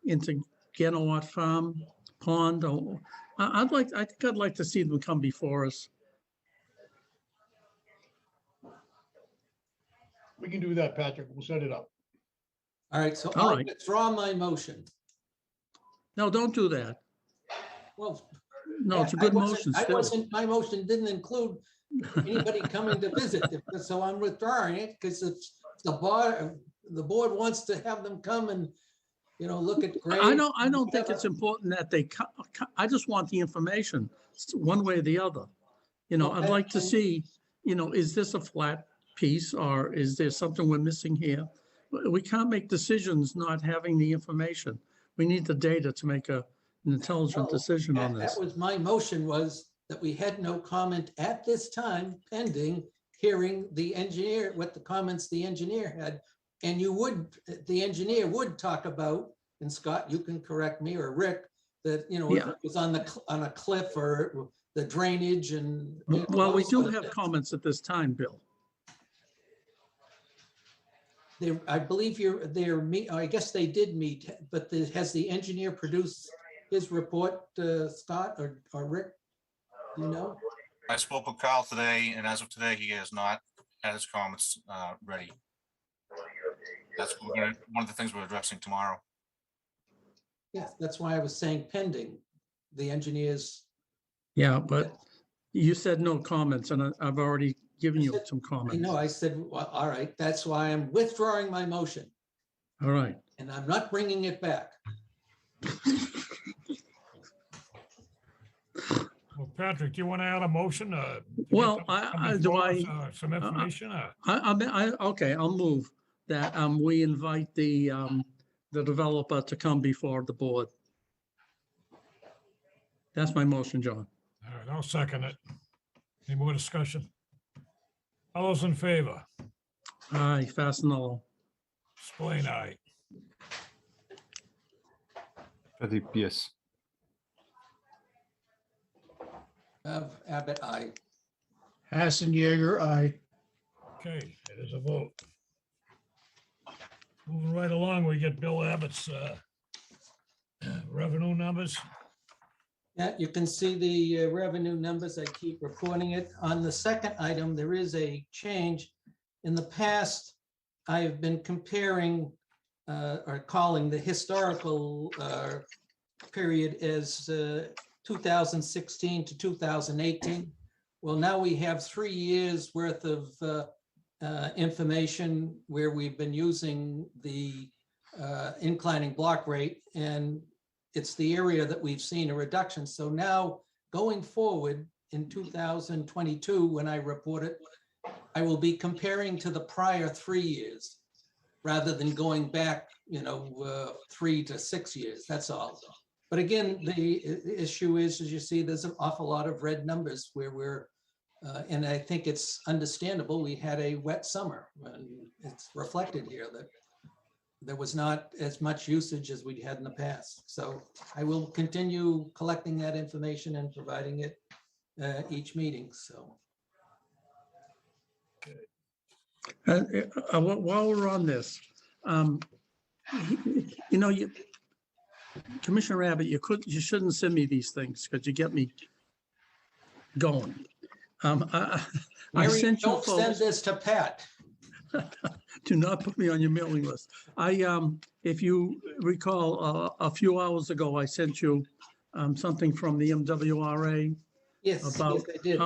into Ganawat Farm Pond? Or, I think I'd like to see them come before us. We can do that, Patrick. We'll set it up. All right, so All I'll right. withdraw my motion. No, don't do that. Well, No, it's a good motion still. My motion didn't include anybody coming to visit, so I'm withdrawing it because it's the board wants to have them come and, look at grade. I don't think it's important that they, I just want the information, one way or the other. I'd like to see, is this a flat piece or is there something we're missing here? We can't make decisions not having the information. We need the data to make an intelligent decision on this. That was my motion, was that we had no comment at this time pending hearing the engineer, what the comments the engineer had. And the engineer would talk about, and Scott, you can correct me, or Rick, that, if it was on a cliff or the drainage and. Well, we do have comments at this time, Bill. I believe I guess they did meet, but has the engineer produced his report, Scott or Rick? Do you know? I spoke with Carl today, and as of today, he has not had his comments ready. That's one of the things we're addressing tomorrow. Yes, that's why I was saying pending the engineers. Yeah, but you said no comments and I've already given you some I comments. know, I said, well, all right, that's why I'm withdrawing my motion All right. and I'm not bringing it back. Well, Patrick, do you want to add a motion? Well, Some information? Okay, I'll move that we invite the developer to come before the board. That's my motion, John. All right, I'll second it. Any more discussion? All those in favor? Aye, Fasenello. Spillane, aye. Pradeep, yes. Abbott, aye. Hassan Yeager, aye. Okay, it is a vote. Moving right along, we get Bill Abbott's revenue numbers. Yeah, you can see the revenue numbers. I keep reporting it. On the second item, there is a change. In the past, I've been comparing or calling the historical period as 2016 to 2018. Well, now we have 3 years worth of information where we've been using the inclining block rate, and it's the area that we've seen a reduction. So now going forward in 2022, when I report it, I will be comparing to the prior 3 years rather than going back, 3 to 6 years. That's all. But again, the issue is, as you see, there's an awful lot of red numbers where we're And I think it's understandable. We had a wet summer, and it's reflected here that there was not as much usage as we'd had in the past. So I will continue collecting that information and providing it each meeting, so. While we're on this, you know, Commissioner Abbott, you shouldn't send me these things because you get me going. I Mary, sent you don't send folks, this to Pat. do not put me on your mailing list. If you recall, a few hours ago, I sent you something from the MWRA Yes, about yes, I did.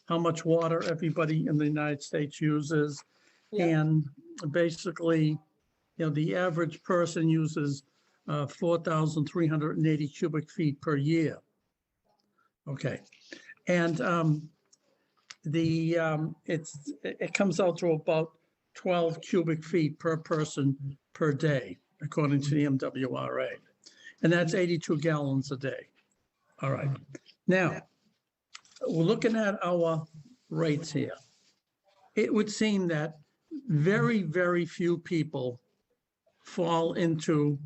how much water everybody in the United States uses. Yeah. And basically, you know, the average person uses 4,380 cubic feet per year. Okay. And it comes out to about 12 cubic feet per person per day, according to the MWRA. And that's 82 gallons a day. All right. Now, we're looking at our rates here. It would seem that very, very few people fall into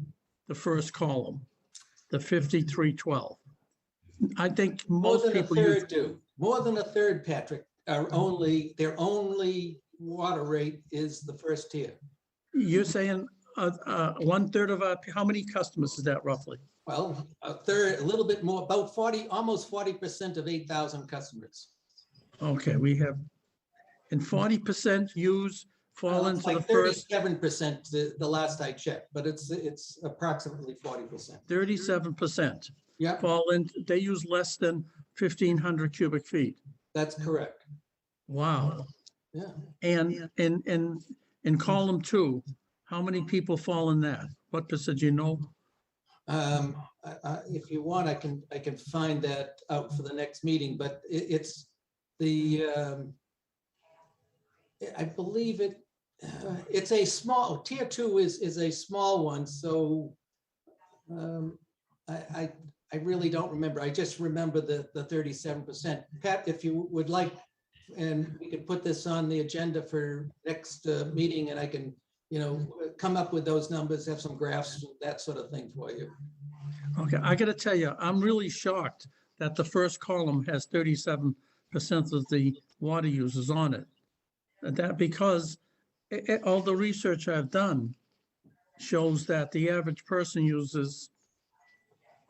the first column, the 5312. I think More most than a people use, third do. More than a third, Patrick, their only water rate is the first tier. you're saying 1/3 of our, how many customers is that roughly? Well, a third, a little bit more, about 40, almost 40% of 8,000 customers. Okay, we have, and 40% fall It's into like the first 37% the last I checked, but it's approximately 40%. 37%. Yeah, Fall in, they use less than 1,500 cubic feet. that's correct. Wow. Yeah. And in column 2, how many people fall in that? What percent, you know? If you want, I can find that out for the next meeting, but it's the, I believe it's a small, tier 2 is a small one, so I really don't remember. I just remember the 37%. Pat, if you would like, and we could put this on the agenda for next meeting, and I can, you know, come up with those numbers, have some graphs, that sort of thing for you. Okay, I gotta tell you, I'm really shocked that the first column has 37% of the water users on it. And that because all the research I've done shows that the average person uses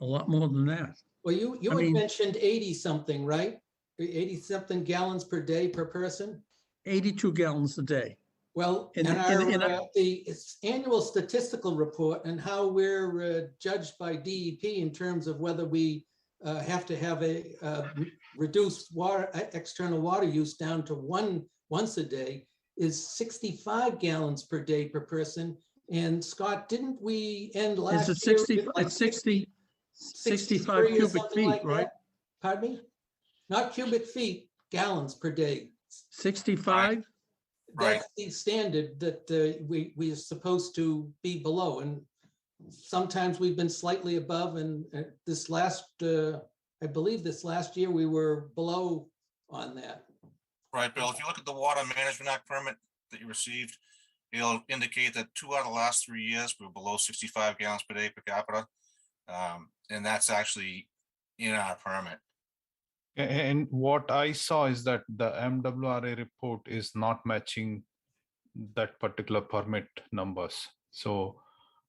a lot more than that. Well, you I had mean- mentioned 80 something, right? 80 something gallons per day per person? 82 gallons a day. Well, In- and in- the annual statistical report and how we're judged by DEP in terms of whether we have to have a reduced water, external water use down to once a day is 65 gallons per day per person. And Scott, didn't we end last Is it year? 60, with like it's 60, 63 65 or cubic something feet, like that? right? Pardon me? Not cubic feet, gallons per day. 65? Right. That's the standard that we are supposed to be below. And sometimes we've been slightly above, and this last, I believe this last year, we were below on that. Right, Bill, if you look at the Water Management Act permit that you received, it'll indicate that 2 out of the last 3 years, we were below 65 gallons per day per capita. And that's actually in our permit. And what I saw is that the MWRA report is not matching that particular permit numbers. So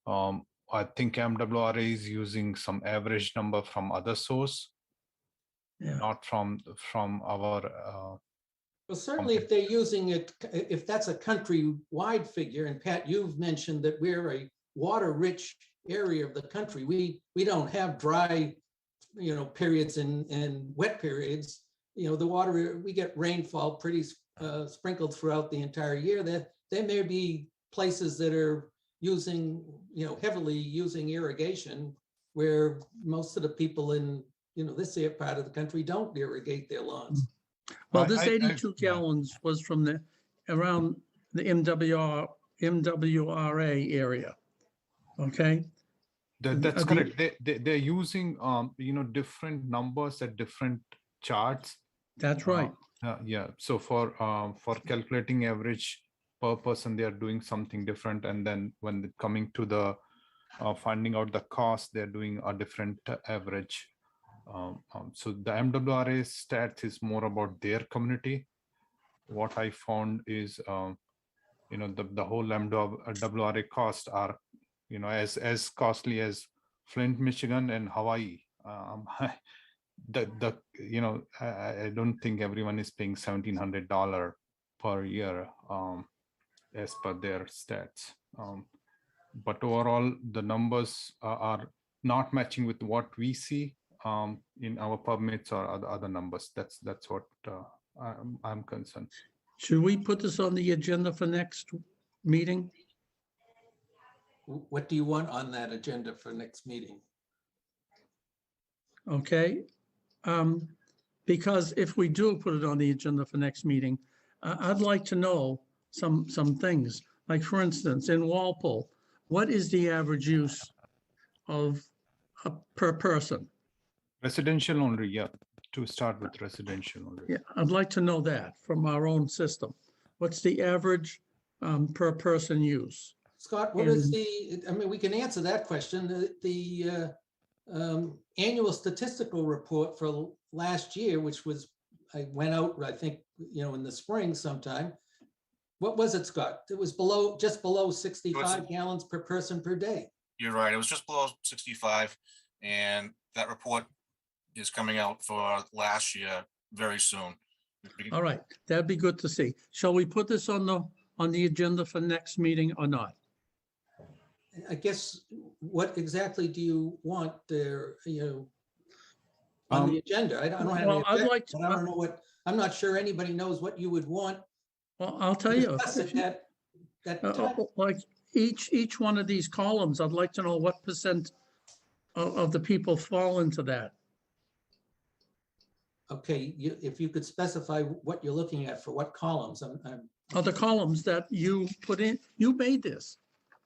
I think MWRA is using some average number from other source, Yeah. not from our. Well, certainly if they're using it, if that's a country-wide figure, and Pat, you've mentioned that we're a water-rich area of the country. We don't have dry, you know, periods and wet periods. You know, the water, we get rainfall pretty sprinkled throughout the entire year. There may be places that are using, you know, heavily using irrigation, where most of the people in, you know, this part of the country don't irrigate their lawns. Well, this I- 82 yeah. gallons was from around the MWRA area. Okay, That's the- correct. They're using you know, different numbers at different charts. that's right. Yeah, so for calculating average per person, they are doing something different, and then when coming to the finding out the cost, they're doing a different average. So the MWRA stats is more about their community. What I found is, the whole MWRA costs are, as costly as Flint, Michigan, and Hawaii. I don't think everyone is paying $1,700 per year, as per their stats. But overall, the numbers are not matching with what we see in our permits or other numbers. That's what I'm concerned. Should we put this on the agenda for next meeting? What do you want on that agenda for next meeting? Okay. Because if we do put it on the agenda for next meeting, I'd like to know some things. Like for instance, in Walpole, what is the average use of per person? Residential only, yeah. To start with residential only. Yeah, I'd like to know that from our own system. What's the average per person use? Scott, what is I mean, we can answer that question. The annual statistical report for last year, which I went out, I think, in the spring sometime. What was it, Scott? It was just below 65 gallons per person per day. You're right. It was just below 65, and that report is coming out for last year very soon. All right, that'd be good to see. Shall we put this on the agenda for next meeting or not? I guess, what exactly do you want there, on the agenda? I don't have Well, any I'd like objection, but I don't know what, I'm not sure anybody knows what you would want. Well, I'll tell you. Discuss it that time. Like each one of these columns, I'd like to know what percent of the people fall into that. Okay, if you could specify what you're looking at for what columns, Of the columns that you put in, you made this.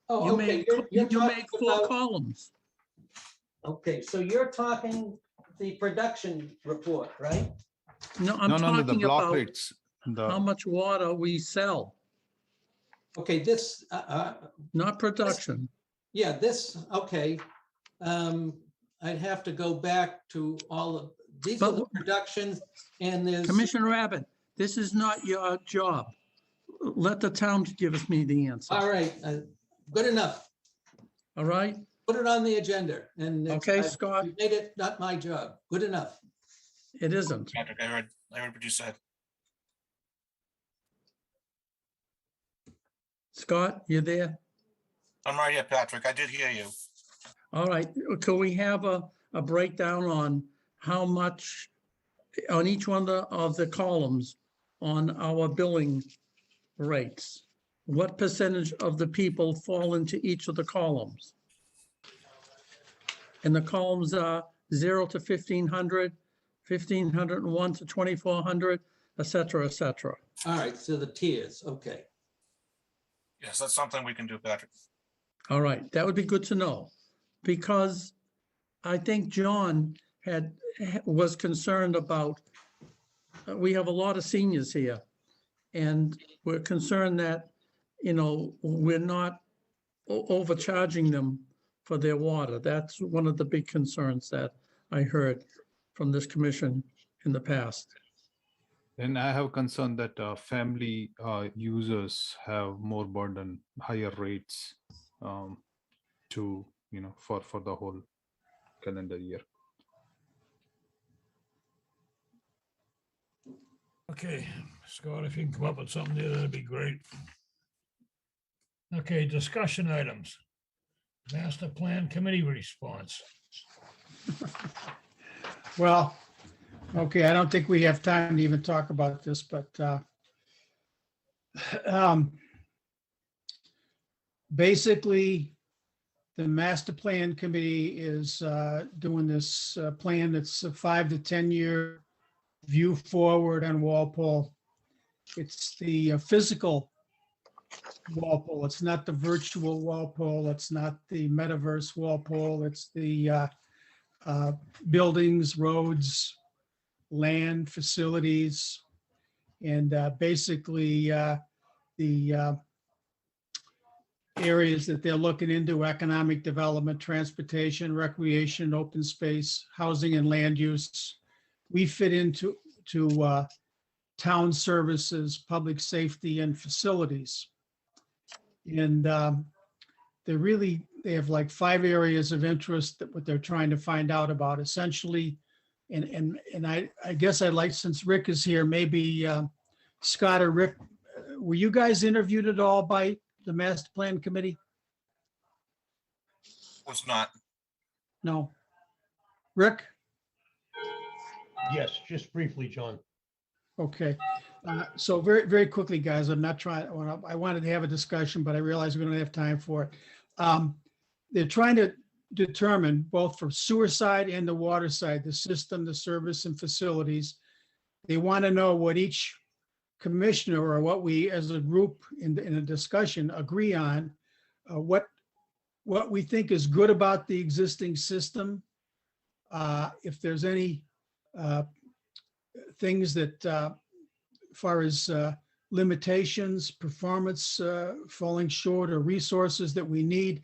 Oh, You okay, made, you're you made talking 4 about- columns. Okay, so you're talking the production report, right? No, I'm No, the talking block about rates. how much water we sell, Okay, this, not production. yeah, this, okay. I'd have to go back to all of, these are the But- productions, and there's, Commissioner Abbott, this is not your job. Let the town give us me the answer, all right, good enough. all right? Put it on the agenda, and Okay, Scott, you made it not my job. Good enough. it isn't. Patrick, I heard what you said. Scott, you there? I'm right here, Patrick. I did hear you. All right, could we have a breakdown on how much on each one of the columns on our billing rates? What percentage of the people fall into each of the columns? And the columns are 0 to 1,500, 1,501 to 2,400, et cetera, et cetera. All right, so the tiers, okay. Yes, that's something we can do, Patrick. All right, that would be good to know, because I think John was concerned about, we have a lot of seniors here, and we're concerned that, we're not overcharging them for their water. That's one of the big concerns that I heard from this commission in the past. And I have concern that family users have more burden, higher rates to, for the whole calendar year. Okay, Scott, if you can come up with something there, that'd be great. Okay, discussion items. Master Plan Committee response. Well, okay, I don't think we have time to even talk about this, but basically, the master plan committee is doing this plan that's a 5 to 10 year view forward on Walpole. It's the physical Walpole. It's not the virtual Walpole. It's not the metaverse Walpole. It's the buildings, roads, land, facilities, And basically, the areas that they're looking into: economic development, transportation, recreation, open space, housing and land use. We fit into town services, public safety and facilities. And they have like 5 areas of interest that what they're trying to find out about essentially. And I guess I'd like, since Rick is here, maybe Scott or Rick, were you guys interviewed at all by the master plan committee? Was not. No. Rick? Yes, just briefly, John. Okay. So very, very quickly, guys, I'm not trying, I wanted to have a discussion, but I realize we don't have time for it. They're trying to determine, both for sewer side and the water side, the system, the service and facilities. They want to know what each commissioner, or what we as a group in a discussion agree on, what we think is good about the existing system. If there's any things that, far as limitations, performance falling short, or resources that we need,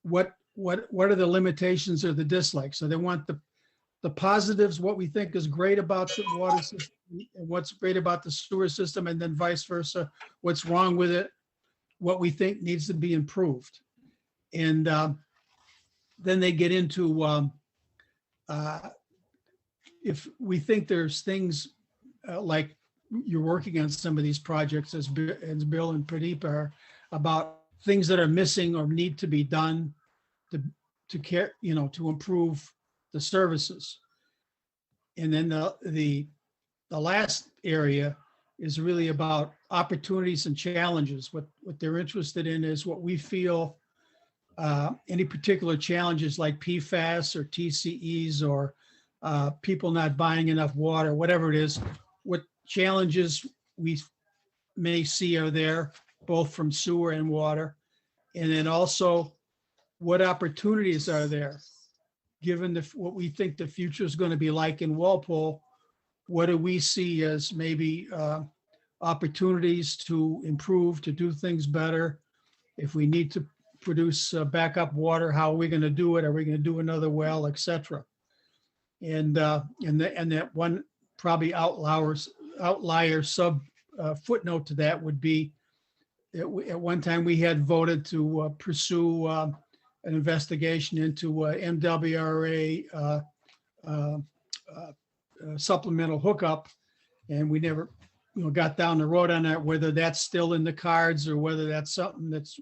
what are the limitations or the dislikes? So they want the positives, what we think is great about the water system, and what's great about the sewer system, and then vice versa, what's wrong with it, what we think needs to be improved. And then they get into if we think there's things like you're working on some of these projects, as Bill and Pradeep are, about things that are missing or need to be done to care, to improve the services. And then the last area is really about opportunities and challenges. What they're interested in is what we feel, any particular challenges like PFAS or TCEs, or people not buying enough water, whatever it is, what challenges we may see are there, both from sewer and water. And then also, what opportunities are there? Given what we think the future is going to be like in Walpole, what do we see as maybe opportunities to improve, to do things better? If we need to produce backup water, how are we going to do it? Are we going to do another well, et cetera? And that one probably outlier sub footnote to that would be, at one time we had voted to pursue an investigation into MWRA supplemental hookup, and we never got down the road on that, whether that's still in the cards or whether that's something that's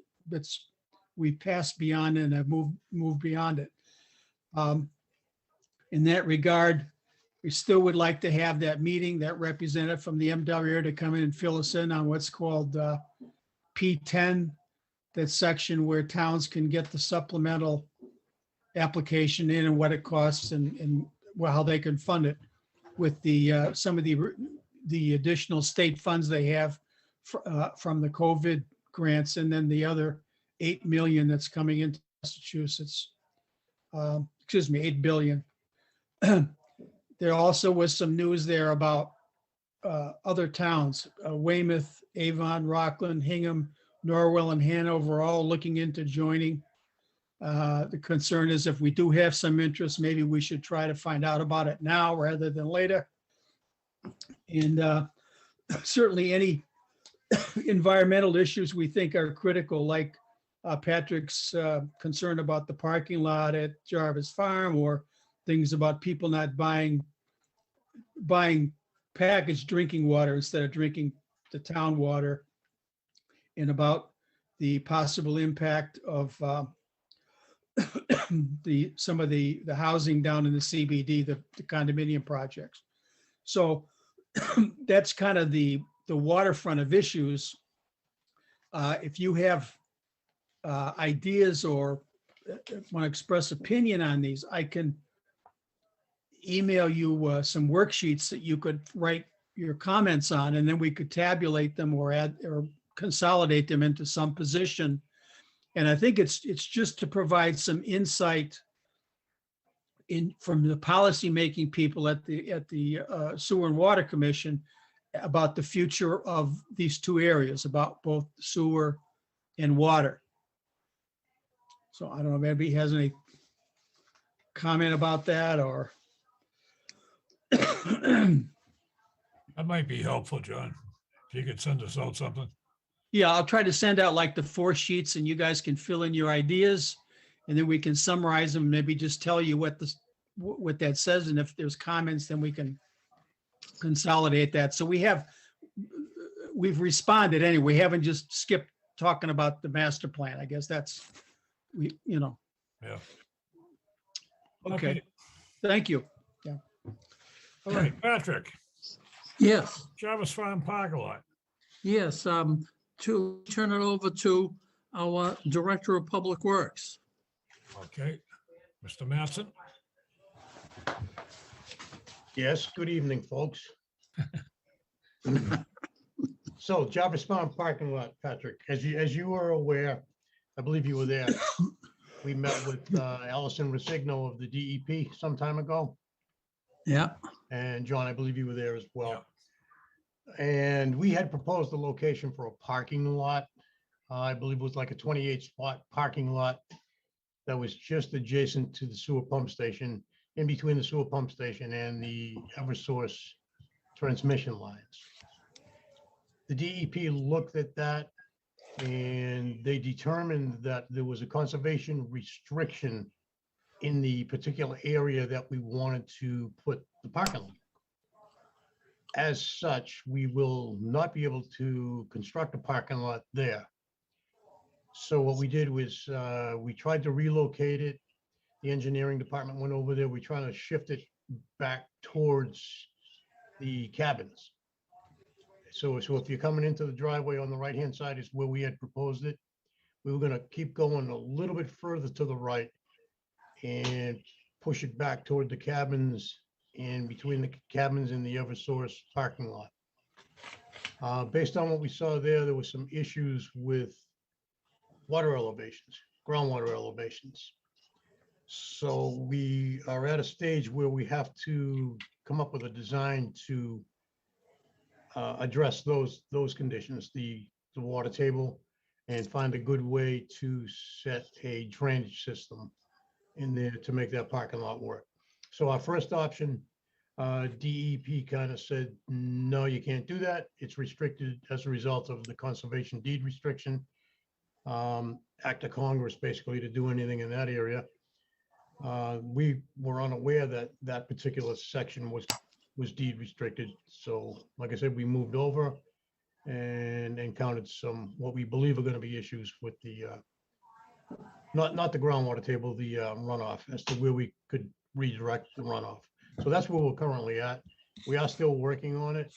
we passed beyond and have moved beyond it. In that regard, we still would like to have that meeting, that representative from the MWRA to come in and fill us in on what's called P10, that section where towns can get the supplemental application in and what it costs, and how they can fund it with the some of the additional state funds they have from the COVID grants, and then the other 8 million that's coming into Massachusetts. Excuse me, 8 billion. There also was some news there about other towns, Weymouth, Avon, Rockland, Hingham, Norwell, and Hanover, all looking into joining. The concern is, if we do have some interest, maybe we should try to find out about it now rather than later. And certainly any environmental issues we think are critical, like Patrick's concern about the parking lot at Jarvis Farm, or things about people not buying packaged drinking water instead of drinking the town water, and about the possible impact of some of the housing down in the CBD, the condominium projects. So that's kind of the waterfront of issues. If you have ideas or want to express opinion on these, I can email you some worksheets that you could write your comments on, and then we could tabulate them or add or consolidate them into some position. And I think it's just to provide some insight from the policymaking people at the Sewer and Water Commission about the future of these two areas, about both sewer and water. So I don't know if anybody has any comment about that or. That might be helpful, John. If you could send us out something. Yeah, I'll try to send out like the 4 sheets and you guys can fill in your ideas. And then we can summarize them, maybe just tell you what that says. And if there's comments, then we can consolidate that. So we've responded anyway. We haven't just skipped talking about the master plan. I guess that's, Yeah. Okay. Thank you. Yeah. All right, Patrick, Yes, Jarvis Farm parking lot. yes, to turn it over to our Director of Public Works. Okay, Mr. Mattson. Yes, good evening, folks. So Jarvis Farm parking lot, Patrick, as you are aware, I believe you were there. We met with Allison Rosigno of the DEP some time ago. Yeah, And John, I believe you were there as well. And we had proposed a location for a parking lot. I believe it was like a 28 spot parking lot that was just adjacent to the sewer pump station, in between the sewer pump station and the Eversource transmission lines. The DEP looked at that and they determined that there was a conservation restriction in the particular area that we wanted to put the parking lot. As such, we will not be able to construct a parking lot there. So what we did was we tried to relocate it. The engineering department went over there. We tried to shift it back towards the cabins. So if you're coming into the driveway on the right-hand side is where we had proposed it. We were going to keep going a little bit further to the right and push it back toward the cabins and between the cabins and the Eversource parking lot. Based on what we saw there was some issues with water elevations, groundwater elevations. So we are at a stage where we have to come up with a design to address those conditions, the water table, and find a good way to set a drainage system in there to make that parking lot work. So our first option, DEP kind of said, no, you can't do that. It's restricted as a result of the conservation deed restriction. Act of Congress basically to do anything in that area. We were unaware that that particular section was deed restricted. So like I said, we moved over and encountered some, what we believe are going to be issues with the, not the groundwater table, the runoff, as to where we could redirect the runoff. So that's where we're currently at. We are still working on it.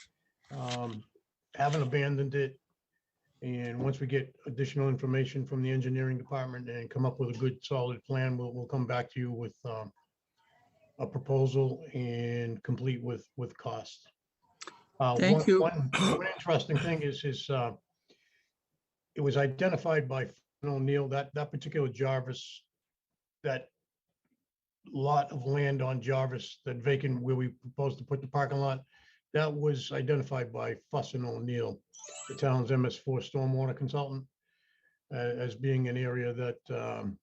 Haven't abandoned it. And once we get additional information from the engineering department and come up with a good solid plan, we'll come back to you with a proposal and complete with cost. Thank you. One interesting thing is it was identified by O'Neill that particular Jarvis, that lot of land on Jarvis, that vacant where we proposed to put the parking lot, that was identified by Fuss and O'Neill, the town's MS4 stormwater consultant, as being an area that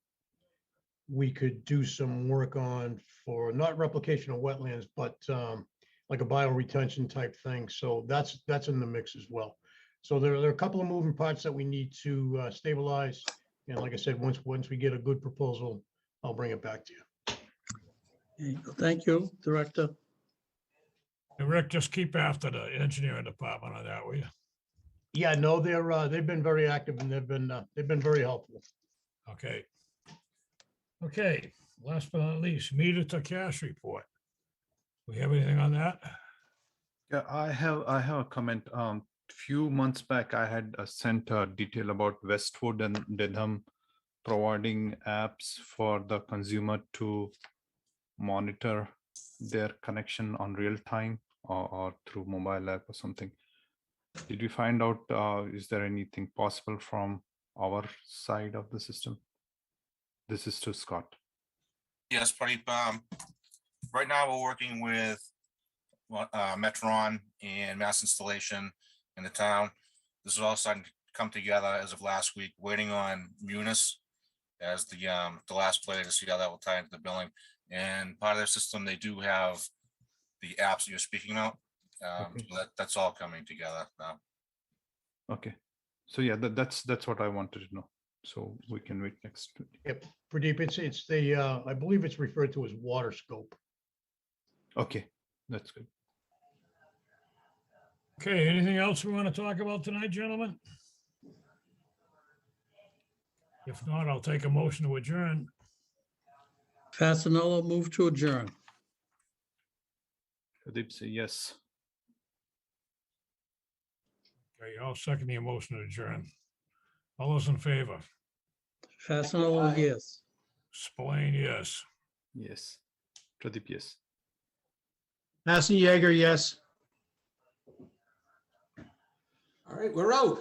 we could do some work on for not replication of wetlands, but like a bioretention type thing. So that's in the mix as well. So there are a couple of moving parts that we need to stabilize. And like I said, once we get a good proposal, I'll bring it back to you. Thank you, Director. And Rick, just keep after the engineering department on that, will you? Yeah, no, they've been very active and they've been very helpful. Okay. Okay, last but not least, meter to cash report. We have anything on that? Yeah, I have a comment. Few months back, I had sent a detail about Westwood and Dedham providing apps for the consumer to monitor their connection on real time or through mobile app or something. Did we find out, is there anything possible from our side of the system? This is to Scott. Yes, Pradeep. Right now, we're working with Metron and mass installation in the town. This is all starting to come together as of last week, waiting on Munis as the last player to see how that will tie into the billing. And part of their system, they do have the apps that you're speaking about. Okay. So that's all coming together now. Okay. So yeah, that's what I wanted to know. So we can wait next. Yep, Pradeep, it's the, I believe it's referred to as water scope. Okay, that's good. Okay, anything else we want to talk about tonight, gentlemen? If not, I'll take a motion to adjourn. Fasenello, move to adjourn. Pradeep say yes. Okay, I'll second the motion to adjourn. All those in favor? Fasenello, Aye. yes. Spillane, yes. Yes. Pradeep, yes. Hassan Yeager, yes. All right, we're out.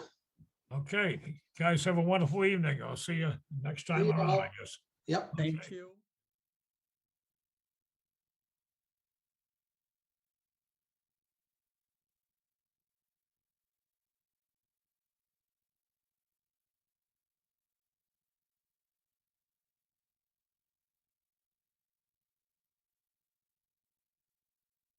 Okay, guys, have a wonderful evening. I'll see you next time See you around, all. I guess. Yep. Thank you.